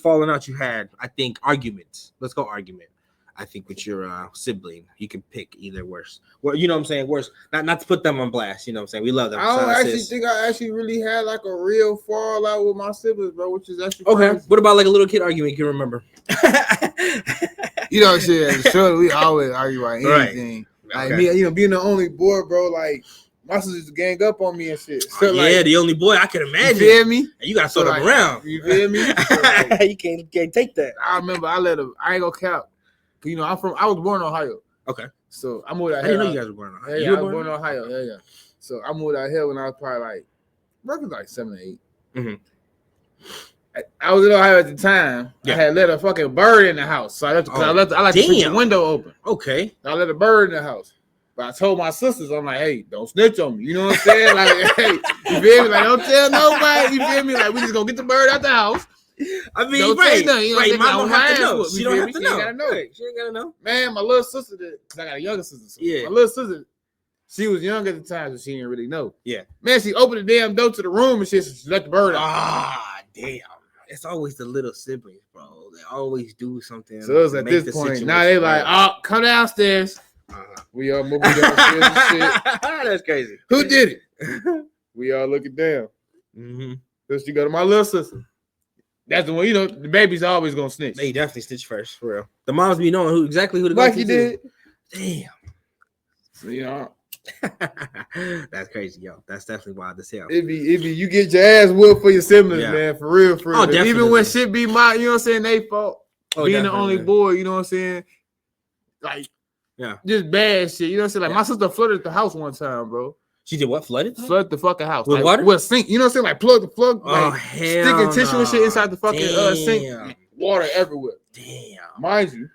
B: falling out you had? I think arguments. Let's go argument. I think with your sibling, you can pick either worse. Well, you know what I'm saying? Worse. Not to put them on blast. You know what I'm saying? We love them.
A: I don't actually think I actually really had like a real fallout with my siblings, bro, which is actually
B: okay.
A: crazy.
B: What about like a little kid argument you can remember?
A: You know, shit. Sure, we always argue about anything.
B: Right.
A: Like me, you know, being the only boy, bro, like. My sisters gang up on me and shit. So,
B: the only boy I can imagine.
A: You feel me?
B: And you gotta throw them around.
A: You feel me? So,
B: you can't take that.
A: I remember I ain't gonna count. You know, I was born in Ohio.
B: Okay.
A: So I moved out here.
B: I didn't know you guys were born in Ohio.
A: Yeah, I was born in Ohio. Yeah. So I moved out here when I was probably like 7 or 8. Mm-hmm. I was in Ohio at the time. Yeah. I had let a fucking bird in the house. So I like to keep the window open.
B: Okay.
A: I let a bird in the house. But I told my sisters, I'm like, hey, don't snitch on me. You know what I'm saying? Like, hey, you feel me? Like, don't tell nobody. You feel me? Like, we just gonna get the bird out the house.
B: I mean,
A: don't
B: right.
A: Nothing, you know
B: right. Mom don't have to know. She don't have to know.
A: She ain't gotta know.
B: Right. She ain't gotta know.
A: Man, my little sister, because I got a younger sister. So my little sister, she was young at the time, so she didn't really know.
B: Yeah.
A: Man, she opened the damn door to the room and she let the bird out.
B: Ah, damn. it's always the little siblings, bro. They always do something.
A: So it's at this point. Now they like, oh, come downstairs. We all moving downstairs and shit.
B: That's crazy.
A: Who did it? We all looking down. So she go to my little sister. That's the one, the baby's always gonna snitch.
B: They definitely snitch first, for real. The moms be knowing who the
A: Mikey did.
B: Damn.
A: So,
B: that's crazy, yo. That's definitely wild as hell.
A: It be you get your ass whooped for your siblings, man, for real.
B: Oh,
A: even when shit be my, they fault. Being
B: definitely.
A: the only boy, you know what I'm saying? Like, just bad shit. You know what I'm saying? Like my sister flooded the house one time, bro.
B: She did what? Flooded the
A: fucking house
B: with water?
A: With sink. You know what I'm saying? Like plug the plug.
B: Oh,
A: sticking tissue and shit inside the fucking sink. Water everywhere.
B: Damn.
A: Mind you,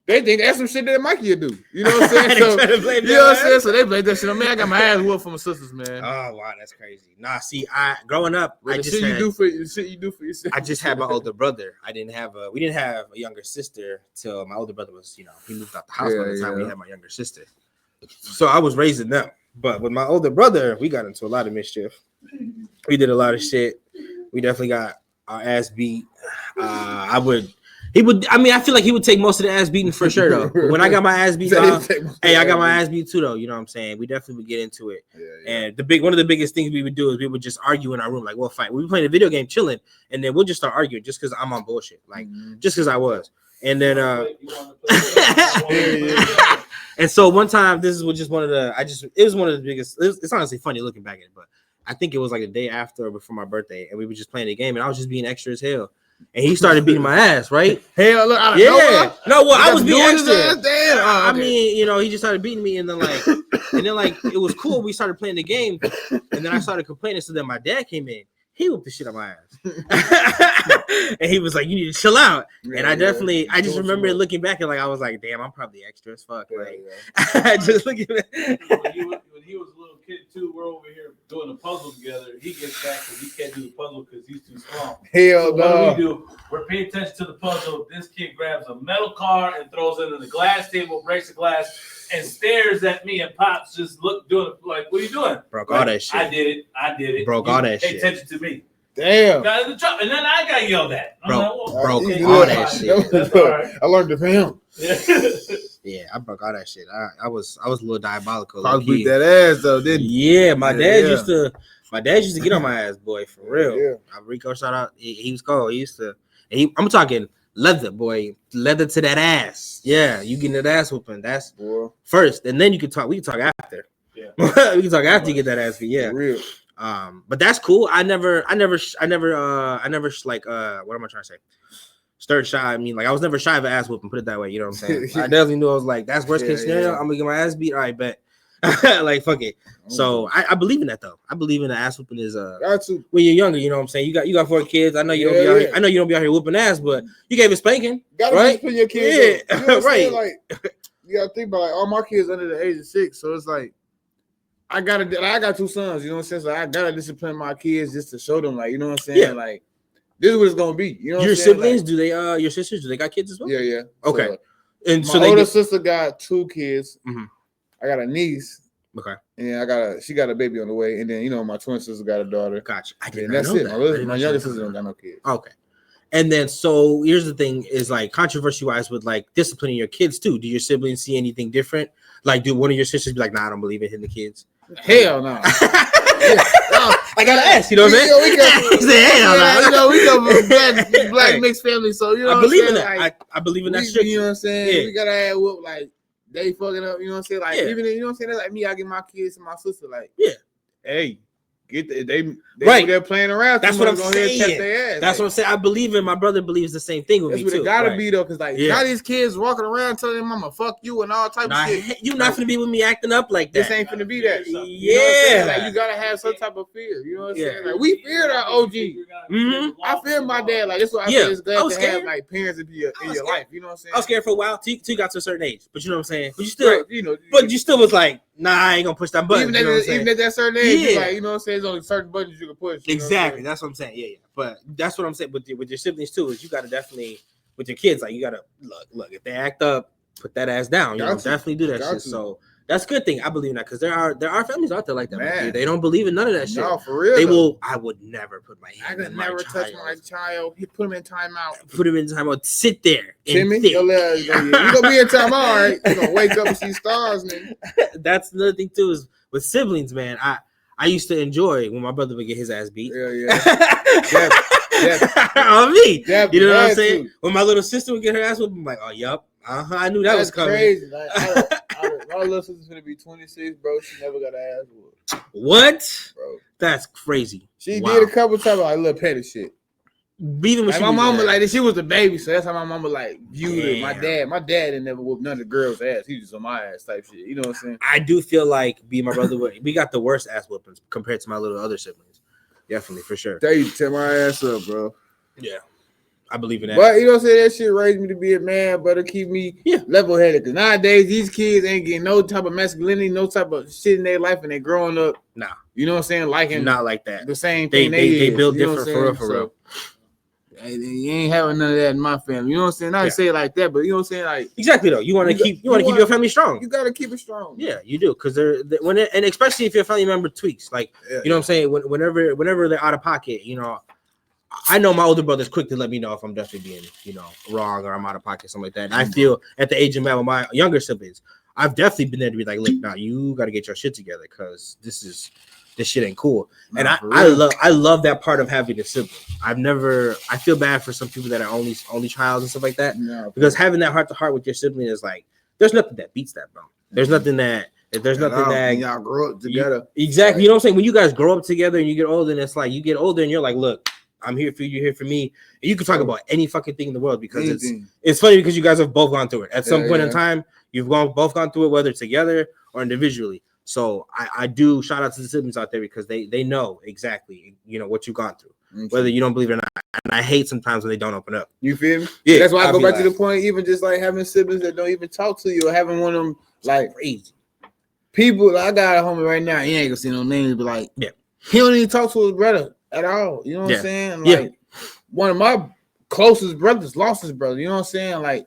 A: they think that's some shit that Mikey would do. You know what I'm saying?
B: So, you
A: know what I'm saying? So they blame that shit on me. I got my ass whooped from my sisters, man.
B: Oh wow, that's crazy. Nah, see, growing up,
A: the shit you do for yourself.
B: I just had my older brother. We didn't have a younger sister till my older brother was, he moved out the house by the time we had my younger sister. So I was raising them. But with my older brother, we got into a lot of mischief. We did a lot of shit. We definitely got our ass beat. I feel like he would take most of the ass beating for sure, though. When I got my ass beat, I got my ass beat too, though. You know what I'm saying? We definitely would get into it. And one of the biggest things we would do is we would just argue in our room, like we'll fight. We were playing a video game, chilling, and then we'll just start arguing just because I'm on bullshit, like just because I was. And then, and so one time, this was just one of the, it was one of the biggest. It's honestly funny looking back at it, but I think it was like the day after or before my birthday, and we were just playing the game, and I was just being extra as hell. And he started beating my ass, right?
A: Hell, look, I
B: was being extra.
A: Damn.
B: He just started beating me, and then it was cool. We started playing the game, and then I started complaining. So then my dad came in. He whooped the shit out of my ass, and he was like, "You need to chill out." And I just remember looking back and like I was like, "Damn, I'm probably extra as fuck." Just looking at
C: when he was a little kid too, we're over here doing a puzzle together. He gets back because he can't do the puzzle because he's too small.
A: Hell no.
C: What do? We're paying attention to the puzzle. This kid grabs a metal car and throws it in the glass table, breaks the glass, and stares at me. And Pops just doing it like, "What are you doing?"
B: Broke all that shit.
C: I did it.
B: Broke all that shit.
C: Pay attention to me.
A: Damn.
C: Got in the trouble, and then I got yelled at.
B: Broke all that shit.
C: That's all right.
A: I learned it from him.
B: Yeah, I broke all that shit. I was a little diabolical.
A: I beat that ass though, didn't he?
B: Yeah, my dad used to get on my ass, boy, for real.
A: Yeah.
B: Rico, shout out. He was cold. I'm talking leather, boy, leather to that ass. Yeah, you getting that ass whooping. That's first, and then we can talk after. Yeah, we can talk after you get that ass beat. Yeah,
A: for real.
B: But that's cool. I never like what am I trying to say? Stir shy. I mean, like I was never shy of an ass whooping. Put it that way. You know what I'm saying? I definitely knew I was like, that's worst case scenario. I'm gonna get my ass beat. All right, bet. Like fuck it. So I believe in that though. I believe in the ass whooping is when you're younger. You know what I'm saying? You got 4 kids. I know you don't be out here. I know you don't be out here whooping ass, but you gave a spanking.
A: Gotta
B: right?
A: discipline your kids.
B: Yeah,
A: you know
B: right.
A: Like you gotta think about like all my kids under the age of 6, so it's like. I got 2 sons, you know what I'm saying? So I gotta discipline my kids just to show them, like, you know what I'm saying? Yeah. Like, this is what it's gonna be. You know,
B: your siblings, do they? Your sisters, do they got kids as well?
A: Yeah.
B: Okay.
A: So,
B: and
A: my older sister got 2 kids.
B: Mm-hmm.
A: I got a niece.
B: Okay.
A: And she got a baby on the way, and then my twin sister got a daughter.
B: Gotcha.
A: That's it. My younger sister don't got no kids.
B: Okay. And then, so here's the thing: is like controversy-wise with like disciplining your kids too. Do your siblings see anything different? Like, do one of your sisters be like, "Nah, I don't believe in hitting the kids"?
A: Hell no.
B: I gotta ask, you know what I'm saying?
A: We come from black mixed family, so you know
B: I believe in
A: that.
B: Like, I believe in that shit.
A: You know what I'm saying?
B: Yeah.
A: We gotta have whoop like they fucking up, you know what I'm saying? Like even you know what I'm saying? That's like me, I get my kids and my sister, like, hey, they're playing around.
B: That's what I'm saying.
A: That's
B: what I'm saying. I believe in. My brother believes the same thing with me too.
A: It gotta be though, because now these kids walking around telling their mama "fuck you" and all type of shit.
B: You not finna be with me acting up like that.
A: This ain't finna be that.
B: Yeah,
A: you know like you gotta have some type of fear. You know what I'm saying? Like we feared our OG.
B: Mm-hmm.
A: I feared my dad. Like that's why I feel it's glad to have like parents in your life. You know what I'm saying?
B: I was scared for a while till you got to a certain age, but you know what I'm saying. But you still, but you still was like, nah, I ain't gonna push that button.
A: Even at that certain age, like, you know what I'm saying? There's only certain buttons you can push.
B: Exactly. That's what I'm saying. Yeah. But that's what I'm saying with your siblings too. Is you gotta definitely with your kids, like you gotta look. If they act up, put that ass down. You know, definitely do that shit. So That's a good thing. I believe in that because there are families out there like that.
A: Man.
B: They don't believe in none of that shit.
A: No, for real.
B: They will. I would never put my
A: I
B: hand
A: could
B: in my
A: never touch
B: child.
A: my child. He put him in timeout.
B: Put him in timeout. Sit there.
A: Timmy,
B: And think.
A: you gonna be in timeout, all right? You gonna wake up and see stars, nigga.
B: That's another thing too. Is with siblings, man. I used to enjoy when my brother would get his ass beat.
A: Yeah.
B: On me.
A: Definitely.
B: You know what I'm saying? When my little sister would get her ass whipped, I'm like, oh, yup. I knew that was coming.
A: Crazy. Like, my little sister's gonna be 26, bro. She never got her ass whooped.
B: What?
A: Bro.
B: That's crazy.
A: She did a couple times, like little petty shit.
B: Even when
A: like my mama, like she was the baby, so that's how my mama like viewed it. My dad didn't never whoop none of the girls' ass. He was just on my ass type shit. You know what I'm saying?
B: I do feel like me and my brother, we got the worst ass whoopings compared to my little other siblings. Definitely, for sure.
A: They used to tear my ass up, bro.
B: Yeah, I believe in that.
A: But you know what I'm saying? That shit raised me to be a man, but to keep me level-headed. Because nowadays, these kids ain't getting no type of masculinity, no type of shit in their life, and they growing up.
B: Nah.
A: You know what I'm saying? Liking
B: not like that.
A: The same thing
B: they build
A: you know
B: different for real.
A: You ain't having none of that in my family. You know what I'm saying? Not to say it like that, but you know what I'm saying? Like
B: exactly though. You want to keep your family strong.
A: You gotta keep it strong.
B: Yeah, you do, because and especially if your family member tweaks, like you know what I'm saying. Whenever they're out of pocket, you know, I know my older brother's quick to let me know if I'm definitely being wrong or I'm out of pocket, something like that. And I feel at the age of with my younger siblings, I've definitely been there to be like, look, now you got to get your shit together because this shit ain't cool. And I love that part of having a sibling. I feel bad for some people that are only child and stuff like that. No, because having that heart to heart with your sibling is like, there's nothing that beats that, bro. There's nothing that
A: y'all grow up together.
B: Exactly. You know what I'm saying? When you guys grow up together and you get older, and it's like you get older and you're like, look, I'm here for you, you're here for me. And you can talk about any fucking thing in the world because it's funny because you guys have both gone through it. At some point in time, you've both gone through it, whether together or individually. So I do shout out to the siblings out there because they know exactly what you've gone through, whether you don't believe it or not. And I hate sometimes when they don't open up.
A: You feel me?
B: Yeah.
A: That's why I go back to the point, even just like having siblings that don't even talk to you or having one of them like crazy people. Like, I got a homie right now. He ain't gonna see no names, but like, he don't even talk to his brother at all. You know what I'm saying? Like, one of my closest brothers lost his brother. You know what I'm saying? Like,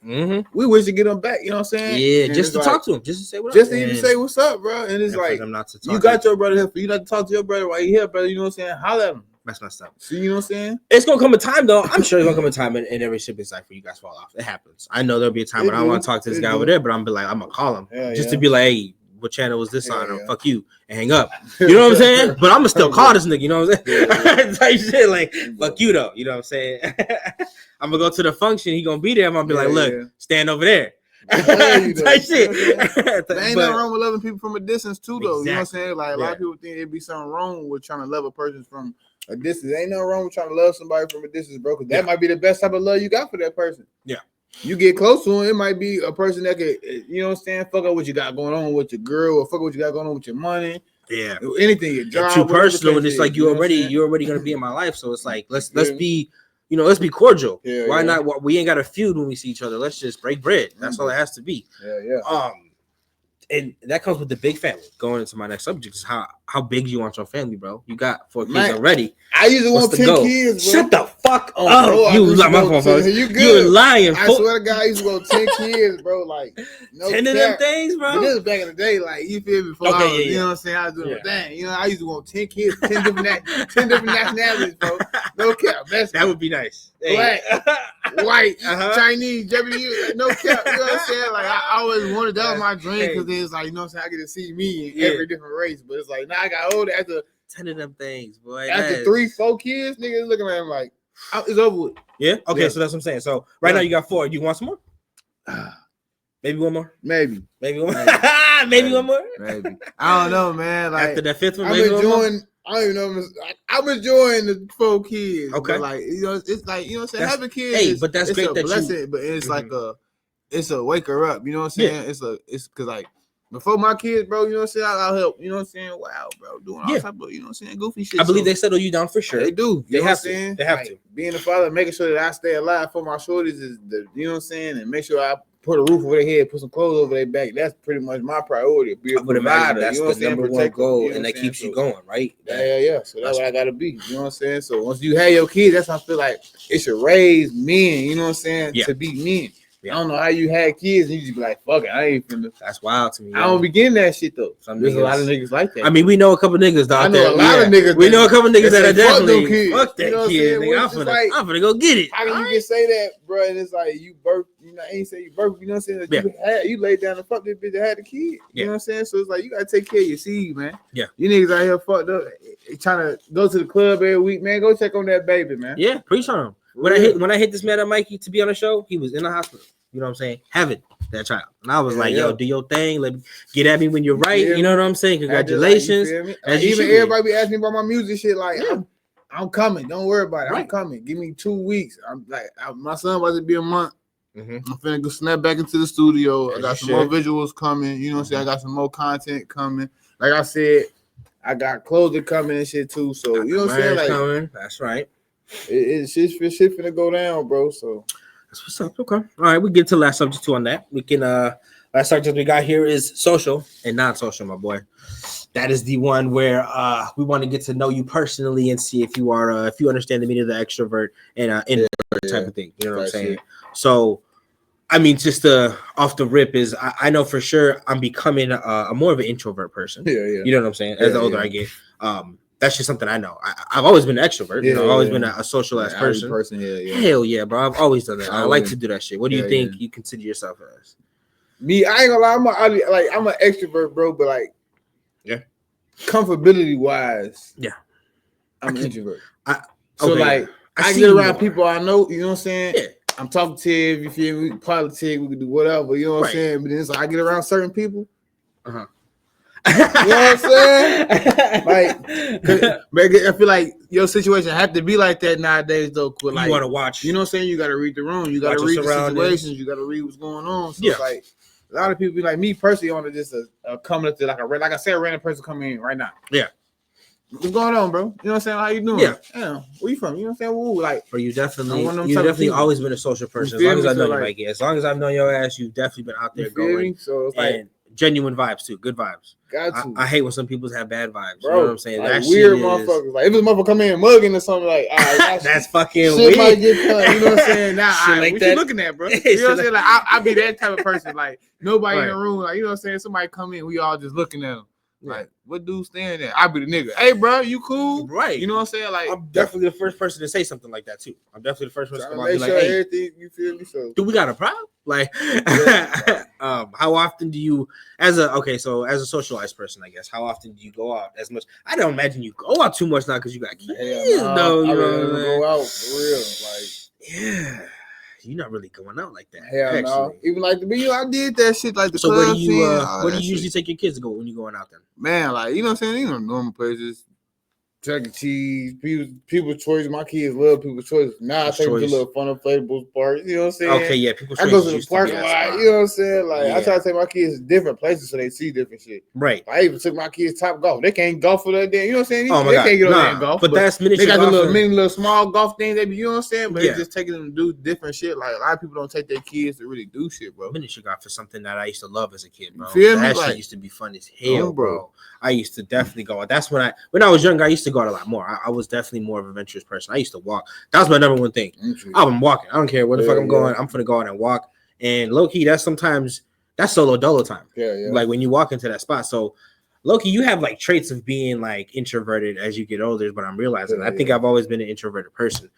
A: we wish to get him back. You know what I'm saying?
B: Yeah,
A: and
B: just to talk to him, just to say what up.
A: Just to even say what's up, bro. And it's like, you got your brother here for you not to talk to your brother while you here, brother. You know what I'm saying? Holler at him.
B: That's messed up.
A: See, you know what I'm saying?
B: It's gonna come a time though. I'm sure it's gonna come a time in every sibling's life where you guys fall off. It happens. I know there'll be a time when I want to talk to this guy over there, but I'm gonna call him to be like, hey, what channel was this on? Or fuck you and hang up. You know what I'm saying? But I'm gonna still call this nigga. You know what I'm saying? Type shit like fuck you though. You know what I'm saying? I'm gonna go to the function. He gonna be there. I'm gonna be like, look, stand over there. Type shit.
A: There ain't nothing wrong with loving people from a distance too, though. You know what I'm saying? Like a lot of people think it'd be something wrong with trying to love a person from a distance. Ain't nothing wrong with trying to love somebody from a distance, bro. Because that might be the best type of love you got for that person. Yeah. You get close to him, it might be a person that could, you know what I'm saying, fuck up what you got going on with your girl, or fuck up what you got going on with your money. Yeah. Anything, your job.
B: Too personal, and it's like you're already gonna be in my life. So it's like let's be cordial. Yeah, why not? We ain't got a feud when we see each other. Let's just break bread. That's all it has to be. Yeah. And that comes with the big family. Going into my next subject is how big you want your family, bro. You got 4 kids already.
A: I usually want 10 kids, bro.
B: Shut the fuck up. You lying.
A: I swear to God, I used to go 10 kids, bro. Like, no
B: 10 of them things, bro.
A: But this was back in the day, like, you feel me? Before you know what I'm saying? I was doing dang. You know, I used to want 10 kids, 10 different nationalities, bro. No cap.
B: That would be nice.
A: Black, white, Chinese, Japanese, no cap. You know what I'm saying? Like, I always wanted that was my dream because it's like, you know what I'm saying? I get to see me in every different race. But it's like, now I got older after
B: 10 of them things, boy.
A: After 3-4 kids, niggas looking at him like, it's over with.
B: Yeah? Okay, so that's what I'm saying. So right now you got 4. You want some more? Maybe one more?
A: Maybe
B: one more? Maybe one more?
A: Maybe. I don't know, man. Like,
B: after that 5th one,
A: maybe one more? I don't even know. I'm enjoying the 4 kids. Okay. But like, you know, it's like, you know what I'm saying? Having kids.
B: Hey, but that's great. That
A: blessing, but it's like it's a wake her up. You know what I'm saying? Yeah. It's because like before my kids, bro, you know what I'm saying? I'll help. You know what I'm saying? Wow, bro, doing all type of, you know what I'm saying, goofy shit.
B: I believe they settle you down for sure.
A: They do.
B: They have to. They have to.
A: Being a father, making sure that I stay alive for my shorties is the, you know what I'm saying, and make sure I put a roof over their head, put some clothes over their back. That's pretty much my priority. Be a provider.
B: That's
A: you know
B: the number one goal, and that keeps you going, right?
A: Yeah. So that's what I gotta be. You know what I'm saying? So once you have your kids, that's how I feel like it should raise men. You know what I'm saying? To be men. I don't know how you had kids and you just be like, fuck it, I ain't finna.
B: That's wild to me.
A: I don't be getting that shit though. There's
B: a
A: lot of niggas like that.
B: I mean, we know a couple niggas out there.
A: I know a lot of niggas.
B: We know a couple niggas that are definitely
A: fuck that kid.
B: Nigga, I'm finna go get it.
A: How can you just say that, bro? And it's like you birth, I ain't say you birth, you know what I'm saying? You laid down and fuck this bitch that had the kid. You know what I'm saying? So it's like you gotta take care of your seed, man.
B: Yeah.
A: You niggas out here fucked up, trying to go to the club every week, man. Go check on that baby, man.
B: Yeah, preach on him. When I hit this man at Mikey to be on the show, he was in the hospital. You know what I'm saying? Having that child. And I was like, yo, do your thing. Get at me when you're right. You know what I'm saying? Congratulations.
A: Even everybody be asking me about my music shit. Like, I'm coming. Don't worry about it. I'm coming. Give me 2 weeks. I'm like, my son about to be a month. I'm finna go snap back into the studio. I got some more visuals coming. You know what I'm saying? I got some more content coming. Like I said, I got clothing coming and shit too. So, you know what I'm saying? Like,
B: coming. That's right.
A: It's shit finna go down, bro. So.
B: That's what's up. Okay. All right. We get to the last subject too on that. We can last subject we got here is social and non-social, my boy. That is the one where we want to get to know you personally and see if you are if you understand the meaning of the extrovert and introvert type of thing. You know what I'm saying? So I mean, just off the rip is I know for sure I'm becoming a more of an introvert person. You know what I'm saying? As the older I get. That's just something I know. I've always been an extrovert. I've always been a socialized person. Hell yeah, bro. I've always done that. I like to do that shit. What do you think you consider yourself as?
A: Me, I ain't gonna lie. I'm an extrovert, bro. But like, comfortability wise, I'm an introvert. I get around people I know. You know what I'm saying? Yeah. I'm talking to you. If you feel me, politics, we can do whatever. You know what I'm saying? But then it's like I get around certain people. You know what I'm saying? Like, I feel like your situation have to be like that nowadays, though. Like,
B: you want to watch.
A: You know what I'm saying? You got to read the room. You got to read the situations. You got to read what's going on. So it's like a lot of people be like me personally on just coming up to like I said, a random person coming in right now. Yeah. What's going on, bro? You know what I'm saying? How you doing? Yeah. Where you from? You know what I'm saying? Woo, like,
B: bro, you've definitely always been a social person. As long as I know you, like, as long as I've known your ass, you've definitely been out there going. So it's like genuine vibes too, good vibes. I hate when some people have bad vibes. Bro, you know what I'm saying?
A: Like that weird motherfuckers. Like if this motherfucker come in mugging or something, like
B: that's fucking
A: shit
B: weird.
A: Might get cut, you know what I'm saying? Nah,
B: like
A: what you looking at, bro? You know what I'm saying? Like I be that type of person. Like nobody in the room, like you know what I'm saying? Somebody come in, we all just looking at them. Like, what dude standing there? I be the nigga. Hey, bro, you cool?
B: Right.
A: You know what I'm saying? Like,
B: I'm definitely the first person to say something like that too. I'm definitely the first person to come out and be like,
A: hey, everything, you feel me? So,
B: do we got a problem? Like, how often do you, as a socialized person, I guess, how often do you go out as much? I don't imagine you go out too much now because you got kids.
A: No, you know, go out for real. Like,
B: yeah. You're not really going out like that.
A: Hell no. Even like the video, I did that shit like the
B: so
A: club
B: where do you
A: scene,
B: where do you usually take your kids to go when you're going out there?
A: Man, like, you know what I'm saying? You know, normal places. Chuck E. Cheese, people's choice. My kids love people's choice. Now I take them to little fun inflatables park. You know what I'm saying?
B: Okay, yeah, people's choice.
A: I go to the parking lot. You know what I'm saying? Like I try to take my kids to different places so they see different shit.
B: Right.
A: I even took my kids top golf. They can't golf for that day. You know what I'm saying?
B: Oh my
A: they
B: God.
A: can't get on there and golf.
B: But that's miniature.
A: They got
B: golf
A: the little small golf things. They be, you know what I'm saying? But they just taking them to do different shit. Like a lot of people don't take their kids to really do shit, bro.
B: Miniature golf is something that I used to love as a kid, bro.
A: That
B: shit used to be fun as hell, bro. I used to definitely go. That's when I was younger. I used to go out a lot more. I was definitely more of an adventurous person. I used to walk. That was my number one thing. I'm walking. I don't care where the fuck I'm going. I'm gonna go out and walk. And low key, that's solo dolo time. Like when you walk into that spot. So low key, you have like traits of being like introverted as you get older. But I'm realizing I think I've always been an introverted person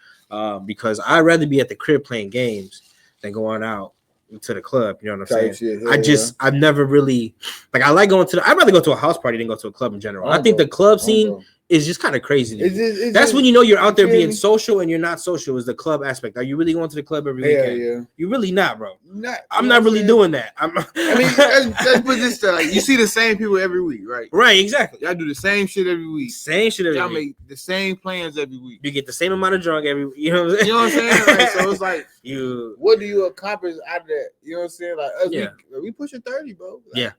B: because I'd rather be at the crib playing games than going out to the club. You know what I'm saying? I've never really like. I like going I'd rather go to a house party than go to a club in general. I think the club scene is just kind of crazy. That's when you know you're out there being social and you're not social. Is the club aspect? Are you really going to the club every weekend? Yeah. You're really not, bro. I'm not really doing that. I
A: mean, let's put this stuff. Like, you see the same people every week, right?
B: Right, exactly.
A: Y'all do the same shit every week. Y'all make the same plans every week.
B: You get the same amount of drunk every week. You know what I'm saying?
A: You know what I'm saying? Like, so it's like, what do you accomplish out of that? You know what I'm saying? Like, us, we pushing 30, bro. Like,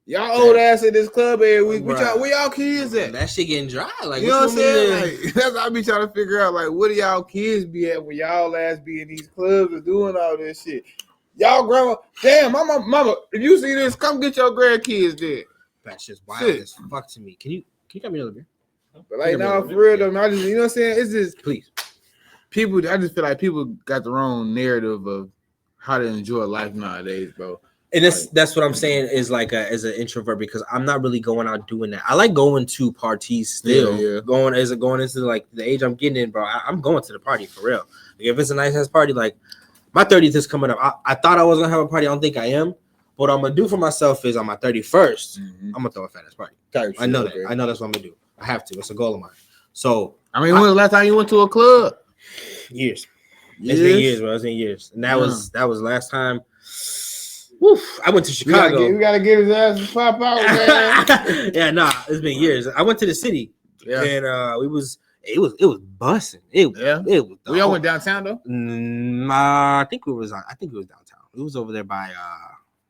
A: y'all old ass at this club every week. Where y'all kids at?
B: That shit getting dry. Like,
A: you know what I'm saying? Like, that's what I be trying to figure out. Like, where do y'all kids be at when y'all ass be in these clubs and doing all this shit? Y'all grandma, damn, mama, if you see this, come get your grandkids there.
B: That's just wild as fuck to me. Can you get me another beer?
A: But like now, for real though, I just, you know what I'm saying? It's just
B: please.
A: People, I just feel like people got the wrong narrative of how to enjoy life nowadays, bro.
B: And that's what I'm saying is like as an introvert, because I'm not really going out doing that. I like going to parties still. Going into like the age I'm getting in, bro. I'm going to the party for real. Like, if it's a nice ass party, like my 30th is coming up. I thought I was gonna have a party. I don't think I am. What I'm gonna do for myself is on my 31st, I'm gonna throw a fat ass party. I know that. I know that's what I'm gonna do. I have to. It's a goal of mine. So
A: I mean, when was the last time you went to a club?
B: Years. It's been years, bro. It's been years, and that was last time. Woof, I went to Chicago.
A: We gotta get his ass to pop out, man.
B: Yeah, nah, it's been years. I went to the city, and it was busting. It was.
A: We all went downtown though.
B: I think it was downtown. It was over there by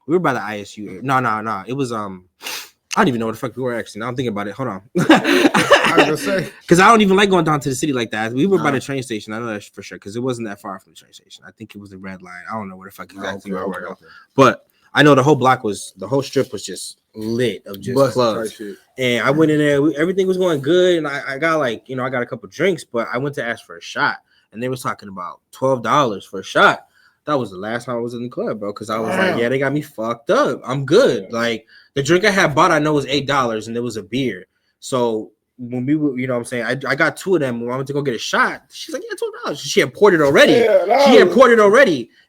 B: we were by the ISU. No. It was I don't even know what the fuck we were actually. Now I'm thinking about it. Hold on.
A: I was gonna say,
B: because I don't even like going down to the city like that. We were by the train station. I know that for sure because it wasn't that far from the train station. I think it was the Red Line. I don't know where the fuck exactly we were, but I know the whole strip was just lit of just clubs. And I went in there. Everything was going good, and I got I got a couple drinks, but I went to ask for a shot, and they was talking about $12 for a shot. That was the last time I was in the club, bro, because I was like, yeah, they got me fucked up. I'm good. Yeah. Like, the drink I had bought, I know was $8, and there was a beer. So when we were, you know what I'm saying, I got two of them. When I went to go get a shot, she's like, yeah, $12. She had poured it already.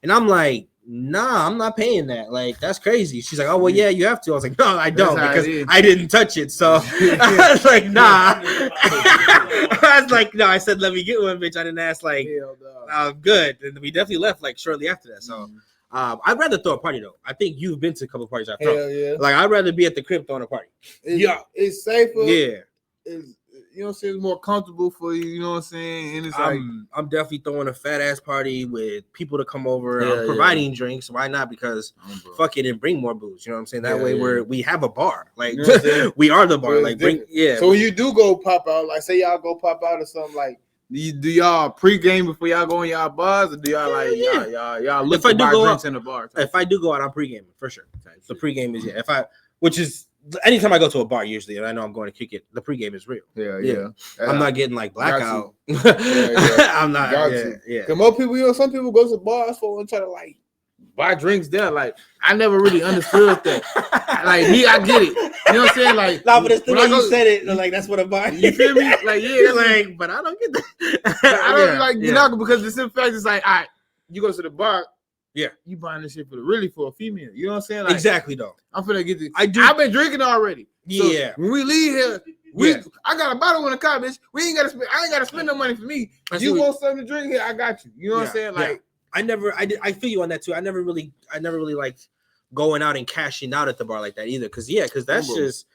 B: And I'm like, nah, I'm not paying that. Like, that's crazy. She's like, oh, well, yeah, you have to. I was like, no, I don't, because I didn't touch it. So I was like, nah. I was like, no, I said, let me get one, bitch. I didn't ask, like, good. And we definitely left, like, shortly after that. So I'd rather throw a party, though. I think you've been to a couple of parties I've thrown.
A: Yeah.
B: Like, I'd rather be at the crib throwing a party.
A: It's safer.
B: Yeah.
A: You know what I'm saying? It's more comfortable for you, you know what I'm saying? And it's
B: I'm definitely throwing a fat ass party with people to come over. I'm providing drinks. Why not? Because fuck it and bring more booze. You know what I'm saying? That way we have a bar. Like, you know we are the bar. So like
A: So when you do go pop out, like say y'all go pop out or something, like do y'all pregame before y'all go in y'all bars, or do y'all y'all look to buy drinks in the bar?
B: If I do go out, I'm pregaming for sure. The pregame is which is anytime I go to a bar usually, and I know I'm going to kick it, the pregame is real. Yeah. I'm not getting like blackout. I'm not. Because
A: most people, some people go to bars for and try to like buy drinks there. Like I never really understood that. Like me, I get it. You know what I'm saying? Like,
B: no, but it's the way you said it. Like that's what a bar.
A: You feel me? Like
B: like, but I don't get that.
A: I don't like you know because the simple fact is like, all right, you go to the bar.
B: Yeah,
A: you buying this shit for a female. You know what I'm saying? Like,
B: exactly though.
A: I'm finna get this. I've been drinking already. So
B: yeah.
A: When we leave here, I got a bottle in the car, bitch. I ain't gotta spend no money for me. You want something to drink here? I got you. You know what I'm saying? Like
B: I feel you on that too. I never really liked going out and cashing out at the bar like that either. Cause that's just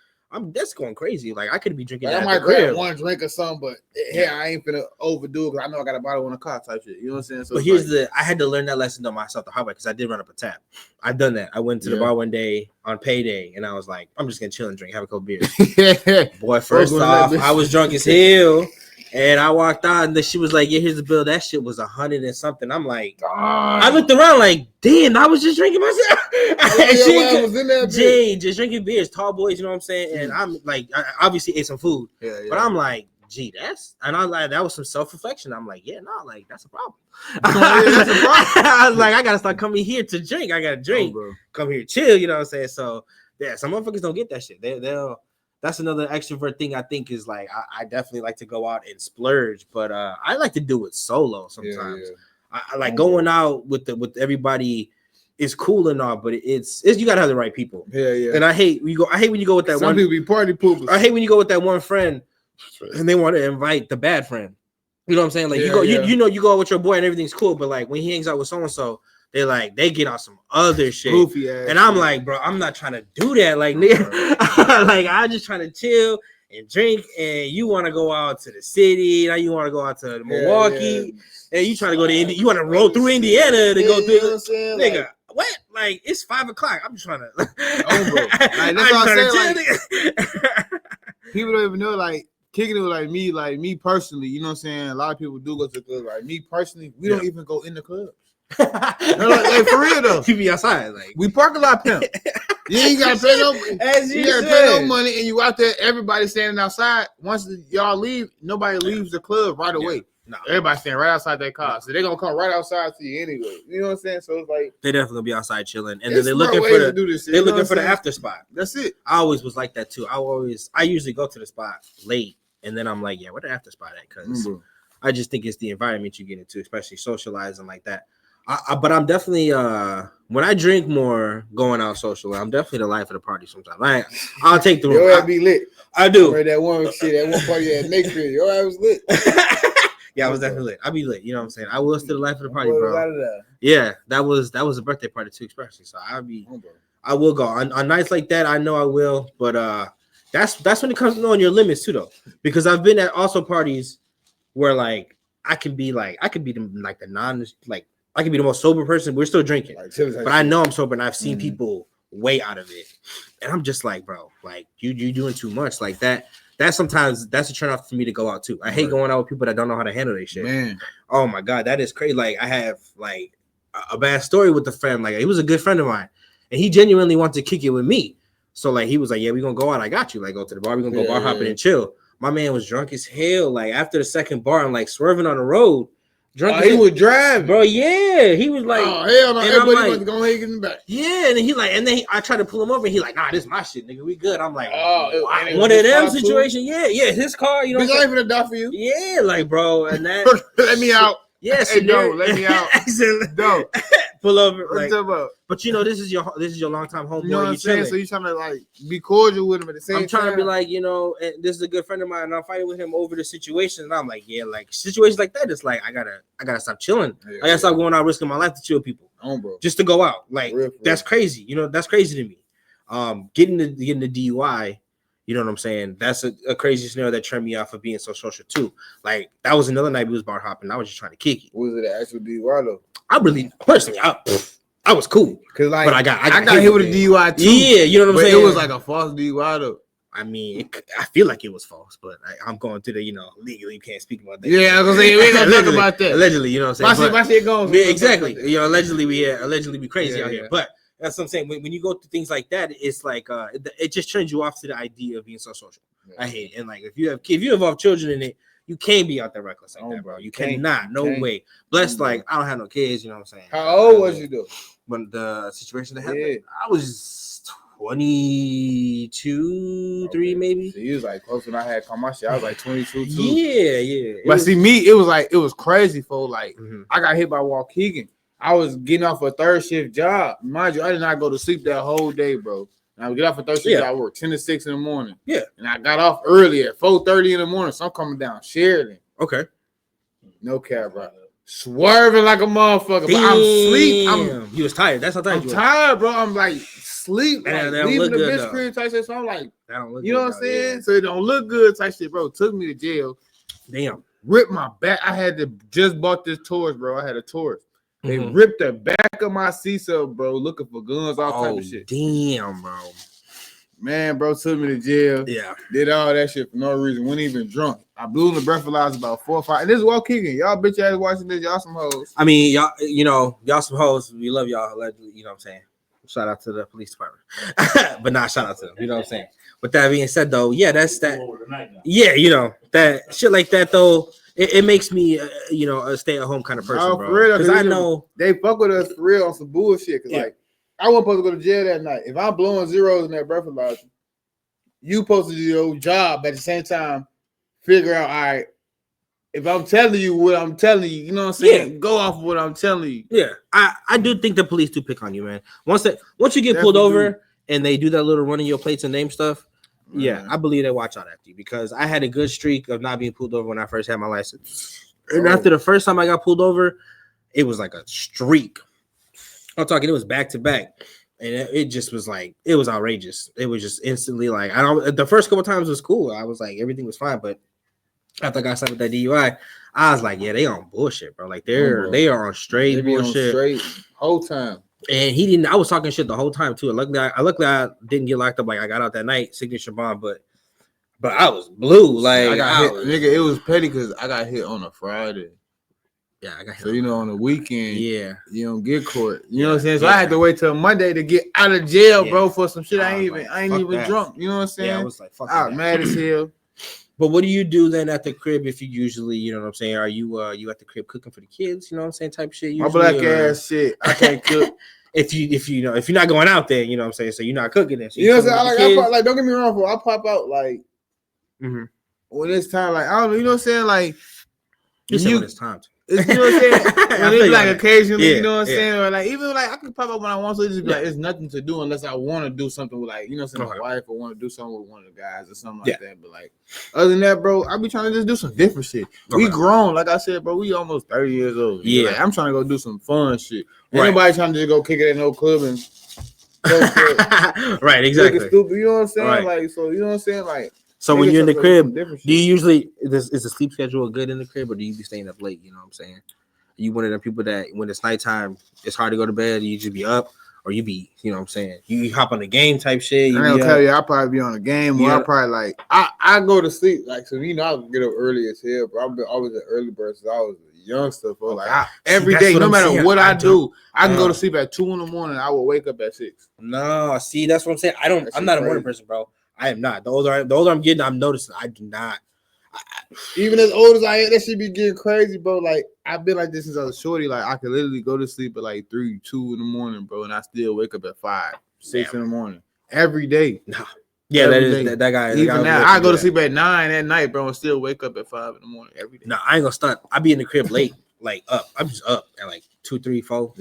B: that's going crazy. Like I could be drinking.
A: Like, I might grab one drink or something, but I ain't finna overdo it because I know I got a bottle in the car type shit. You know what I'm saying? So
B: but here's I had to learn that lesson on myself the hard way because I did run up a tab. I've done that. I went to the bar one day on payday and I was like, I'm just gonna chill and drink, have a couple beers. Boy, first off, I was drunk as hell. And I walked out, and then she was like, "Yeah, here's the bill." That shit was 100 and something. I'm like, I looked around like, damn, I was just drinking myself. Just drinking beers, tall boys, you know what I'm saying? And I'm like, I obviously ate some food, but I'm like, gee, and I like that was some self-reflection. I'm like, like that's a problem. I was like, I gotta start coming here to drink. I gotta drink, come here, chill. You know what I'm saying? So yeah, some motherfuckers don't get that shit. They'll. That's another extrovert thing I think is like I definitely like to go out and splurge, but I like to do it solo sometimes. I like going out with everybody is cool and all, but it's you gotta have the right people. And I hate when you go with that
A: Some people be party poopers.
B: I hate when you go with that one friend and they want to invite the bad friend. You know what I'm saying? Like you go out with your boy and everything's cool, but like when he hangs out with so and so. They get on some other shit, and I'm like, bro, I'm not trying to do that. Like, like I'm just trying to chill and drink. And you want to go out to the city, now you want to go out to Milwaukee, and you trying to go to India. You want to roll through Indiana to go through.
A: You know what I'm saying?
B: Nigga,
A: like,
B: what? Like it's 5 o'clock. I'm just trying to.
A: Like, that's what I'm saying. Like, people don't even know. Like kicking it with like me personally. You know what I'm saying? A lot of people do go to the club. Like me personally, we don't even go in the club. Like for real though,
B: keep me outside. Like
A: we park a lot, pimp. You ain't gotta pay no money, and you out there. Everybody standing outside. Once y'all leave, nobody leaves the club right away.
B: No.
A: Everybody standing right outside their car, so they're gonna come right outside to you anyway. You know what I'm saying? So it's like
B: they definitely gonna be outside chilling, and then
A: it's
B: they're
A: smart
B: looking
A: ways
B: for
A: to do this shit,
B: they're
A: you know
B: looking
A: what
B: for the
A: I'm saying?
B: after spot.
A: That's it.
B: I always was like that too. I usually go to the spot late, and then I'm like, yeah, where the after spot at? Because I just think it's the environment you get into, especially socializing like that. But I'm definitely when I drink more, going out social, I'm definitely the life of the party. Sometimes I'll take the room.
A: Your ass be lit.
B: I do.
A: I heard that one party at Nick Field. Your ass was lit.
B: Yeah, I was definitely lit. I be lit. You know what I'm saying? I will still the life of the party,
A: Boy,
B: bro. Yeah, that was a birthday party too, especially. So I will go on nights like that. I know I will, but that's when it comes to knowing your limits too, though. Because I've been at also parties where like I can be I can be the most sober person. We're still drinking, but I know I'm sober, and I've seen people way out of it, and I'm just like, bro, like you doing too much like that. That's sometimes that's a turn off for me to go out too. I hate going out with people that don't know how to handle their shit.
A: Man,
B: oh my god, that is crazy. Like I have like a bad story with the friend. Like he was a good friend of mine, and he genuinely wanted to kick it with me. So like he was like, yeah, we're gonna go out. I got you. Like go to the bar. We're gonna go bar hopping and chill. My man was drunk as hell. Like after the second bar, I'm like swerving on the road. Drunk.
A: He would drive,
B: bro. Yeah, he was like,
A: oh hell no, everybody wants to go ahead and get in the back.
B: Yeah, and I tried to pull him over, and he like, nah, this is my shit, nigga. We good. I'm like,
A: one
B: of them situations. Yeah, his car. You know,
A: bitch, I ain't gonna die for you.
B: Yeah, like bro, and that
A: let me out.
B: Yes,
A: hey, no, let me out.
B: No, pull over. Like,
A: about?
B: But you know, this is your longtime homeboy.
A: You know what I'm saying? So you trying to like be cordial with him at the same time.
B: I'm trying to be like, you know, and this is a good friend of mine, and I'm fighting with him over the situation. And I'm like, yeah, like situations like that, it's like I gotta stop chilling. I gotta stop going out risking my life to chill people.
A: Bro. Just
B: to go out. Like that's crazy. You know, that's crazy to me. Getting the DUI. You know what I'm saying? That's a crazy scenario that turned me off of being so social too. Like that was another night we was bar hopping. I was just trying to kick it.
A: Was it an actual DUI though?
B: I really personally, I was cool.
A: Cause like
B: but I got
A: hit with a DUI too.
B: Yeah, you know what I'm saying?
A: It was like a false DUI though.
B: I mean, I feel like it was false, but I'm going to the, you know, legally you can't speak about that.
A: Yeah, I was gonna say we ain't gonna talk about that.
B: Allegedly, you know what I'm saying?
A: My shit goes.
B: Yeah, exactly. You know, allegedly we crazy out here. But that's what I'm saying. When you go through things like that, it's like it just turns you off to the idea of being so social. Yeah. I hate it. And like if you involve children in it, you can't be out there reckless like that, bro. You cannot. No way. Bless, like I don't have no kids. You know what I'm saying?
A: How old was you though?
B: When the situation that happened, I was 22, 3 maybe.
A: So you was like close when I had come my shit. I was like 22 too.
B: Yeah.
A: But see me, it was crazy for like I got hit by Waukegan. I was getting off a third shift job. Mind you, I did not go to sleep that whole day, bro. And I would get off a third shift. I work 10 to 6 in the morning. Yeah. And I got off early at 4:30 in the morning. So I'm coming down Sheridan.
B: Okay.
A: No cap, bro. Swerving like a motherfucker. But I'm asleep.
B: You was tired. That's how tired you were.
A: I'm tired, bro. I'm like sleep. Like, leaving the bitch crib type shit. So I'm like,
B: that don't look
A: you know what I'm saying? Yeah. So it don't look good type shit, bro. Took me to jail.
B: Damn.
A: Ripped my back. I had to just bought this Taurus, bro. I had a Taurus. They ripped the back of my seats up, bro, looking for guns, all type of shit.
B: Damn, bro.
A: Man, bro, took me to jail. Yeah. Did all that shit for no reason. Wasn't even drunk. I blew in the breathalyzer about 4 or 5. And this is Waukegan. Y'all bitch ass watching this. Y'all some hoes.
B: I mean, y'all some hoes. We love y'all. You know what I'm saying? Shout out to the police department. But not shout out to them. You know what I'm saying? With that being said, though, yeah, that's that. Yeah, you know, that shit like that, though. It makes me, a stay-at-home kind of person, bro. Because I know
A: they fuck with us for real on some bullshit. Because like, I wasn't supposed to go to jail that night. If I'm blowing zeros in that breathalyzer, you supposed to do your job at the same time. Figure out, all right, if I'm telling you what I'm telling you, you know what I'm saying? Yeah. Go off of what I'm telling you.
B: Yeah, I do think the police do pick on you, man. Once you get pulled over and they do that little running your plates and name stuff. Yeah, I believe they watch out after you because I had a good streak of not being pulled over when I first had my license. And after the first time I got pulled over, it was like a streak. I'm talking, it was back to back. And it just was like, it was outrageous. It was just instantly like, the first couple times was cool. I was like, everything was fine. But after I got stopped with that DUI, I was like, yeah, they on bullshit, bro. Like they are on straight bullshit.
A: Straight whole time.
B: And he didn't. I was talking shit the whole time too. Luckily, I didn't get locked up. Like I got out that night, signature bond, but I was blue. Like
A: I got hit, nigga. It was petty because I got hit on a Friday.
B: Yeah, I got hit.
A: So on the weekend,
B: you
A: don't get caught. You know what I'm saying? So I had to wait till Monday to get out of jail, bro, for some shit I ain't even drunk. You know what I'm saying?
B: Yeah, I was like, fuck.
A: I was mad as hell.
B: But what do you do then at the crib if you usually, you know what I'm saying? Are you at the crib cooking for the kids? You know what I'm saying? Type shit. Usually,
A: My black ass shit. I can't cook.
B: if you're not going out there, you know what I'm saying? So you're not cooking it. So
A: You know what I'm saying? I pop, like, don't get me wrong, bro. I pop out like when it's time. Like, I don't know. You know what I'm saying? Like,
B: when it's time to.
A: You know what I'm saying? When it's like occasionally, you know what I'm
B: yeah.
A: saying? Or like even like I can pop up when I want to. Just be like, it's nothing to do unless I want to do something with like, you know what I'm saying, my wife or want to do something with one of the guys or something like that. But like other than that, bro, I be trying to just do some different shit. We grown, like I said, bro. We almost 30 years old. Yeah, like, I'm trying to go do some fun shit. Anybody trying to just go kick it at no club and
B: right, exactly.
A: Stupid, you know what I'm saying? Like, so you know what I'm saying? Like,
B: so when you're in the crib, do you usually is the sleep schedule good in the crib, or do you be staying up late? You know what I'm saying? Are you one of the people that when it's nighttime, it's hard to go to bed, you just be up, or you be, you know what I'm saying? You hop on the game type shit.
A: I ain't gonna tell you, I'll probably be on the game, or I'll probably like I go to sleep, like, so you know I get up early as hell, but I've been always an early bird since I was a youngster, bro. Like every day, no matter what I do, I can go to sleep at 2 a.m. I will wake up at 6.
B: No, see, that's what I'm saying. I'm not a morning person, bro. I am not. The older I'm getting, I'm noticing I do not.
A: Even as old as I am, that shit be getting crazy, bro. Like, I've been like this since I was shorty. Like, I could literally go to sleep at like 3, 2 in the morning, bro, and I still wake up at 5, 6 in the morning every day.
B: Nah. Yeah, that guy.
A: Even now, I go to sleep at 9 at night, bro, and still wake up at 5 in the morning every day.
B: No, I ain't gonna stunt. I be in the crib late, like up. I'm just up at like 2, 3, 4,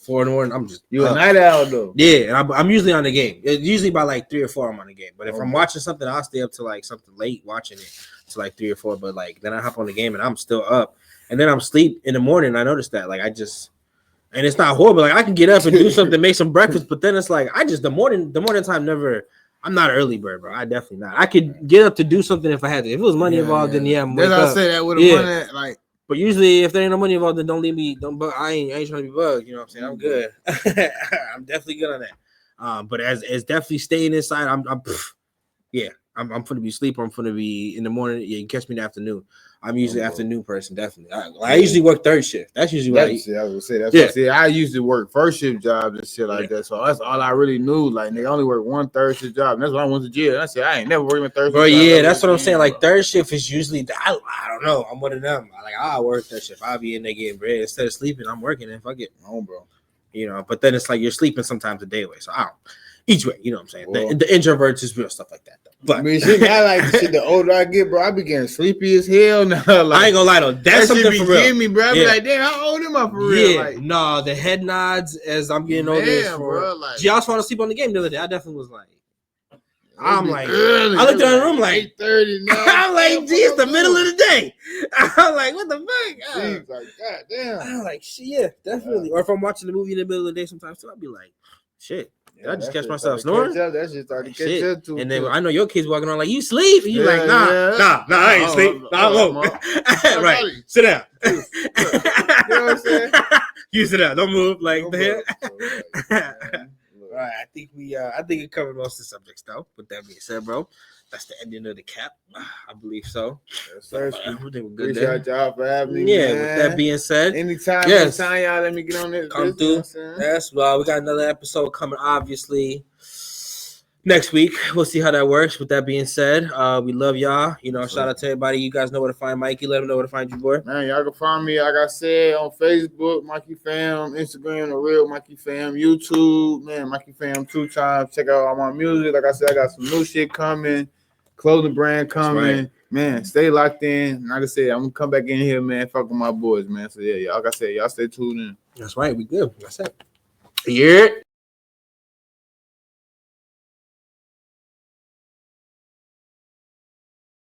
B: 4 in the morning. I'm just
A: you a night owl though.
B: Yeah, and I'm usually on the game. Usually by like 3 or 4, I'm on the game. But if I'm watching something, I'll stay up to like something late watching it to like 3 or 4. But like then I hop on the game and I'm still up, and then I'm asleep in the morning. I noticed that like and it's not horrible. Like I can get up and do something, make some breakfast, but then it's like the morning time never. I'm not an early bird, bro. I definitely not. I could get up to do something if I had to. If it was money involved, then I'm wake up. I say that with the money, like. But usually, if there ain't no money involved, then don't leave me. I ain't trying to be bugged. You know what I'm saying? I'm good. I'm definitely good on that. But as definitely staying inside, I'm gonna be asleep or I'm gonna be in the morning. Yeah, you catch me in the afternoon. I'm usually an afternoon person, definitely. I usually work third shift. That's usually what I was gonna say. That's what I say. I used to work first shift jobs and shit like that. So that's all I really knew. Like they only work one third shift job. And that's why I went to jail. I said I ain't never working a third shift. Bro, yeah, that's what I'm saying. Like third shift is usually I don't know. I'm one of them. Like I'll work third shift. I'll be in there getting bread instead of sleeping. I'm working if I get home, bro. You know, but then it's like you're sleeping sometimes a day away. So I don't. Each way, you know what I'm saying? Well, the introverts is real stuff like that, though. But
A: I mean, shit, I like the shit. The older I get, bro, I be getting sleepy as hell now. Like,
B: I ain't gonna lie though, that's something for real.
A: Me, bro. I be like, damn, how old am I for real?
B: Yeah, no, the head nods as I'm getting older. Bro, like, y'all want to sleep on the game the other day. I definitely was like, I'm like, early. I looked around the room like 8:30 now. I'm like, gee, it's the middle of the day. I'm like, what the fuck?
A: Like, God damn.
B: I'm like, shit, yeah, definitely. Or if I'm watching the movie in the middle of the day, sometimes too, I'll be like, shit. I just catch myself snoring.
A: That shit started to catch up too.
B: And then I know your kids walking around like, you sleep? And you're like, nah, I ain't sleep. Nah, I'm woke. Right. Sit down. You know what I'm saying? You sit down. Don't move. Like the hell. All right. I think it covered most of the subjects though. With that being said, bro, that's the ending of the cap. I believe so.
A: Yes, sir.
B: I think we're good.
A: Appreciate y'all for having me.
B: Yeah. Man. With that being said,
A: anytime y'all let me get on this.
B: Come through. Yes. Well, we got another episode coming. Obviously, next week. We'll see how that works. With that being said, we love y'all. You know, shout out to everybody. You guys know where to find Mikey. Let them know where to find you, boy.
A: Man, y'all can find me, like I said, on Facebook, Mikey Fam, Instagram, The Real Mikey Fam, YouTube, man, Mikey Fam 2 times. Check out all my music. Like I said, I got some new shit coming. Clothing brand coming, right. Man. Stay locked in. Like I said, I'm gonna come back in here, man. Fuck with my boys, man. So yeah, like I said, y'all stay tuned in.
B: That's right. We good. That's it. Yeah.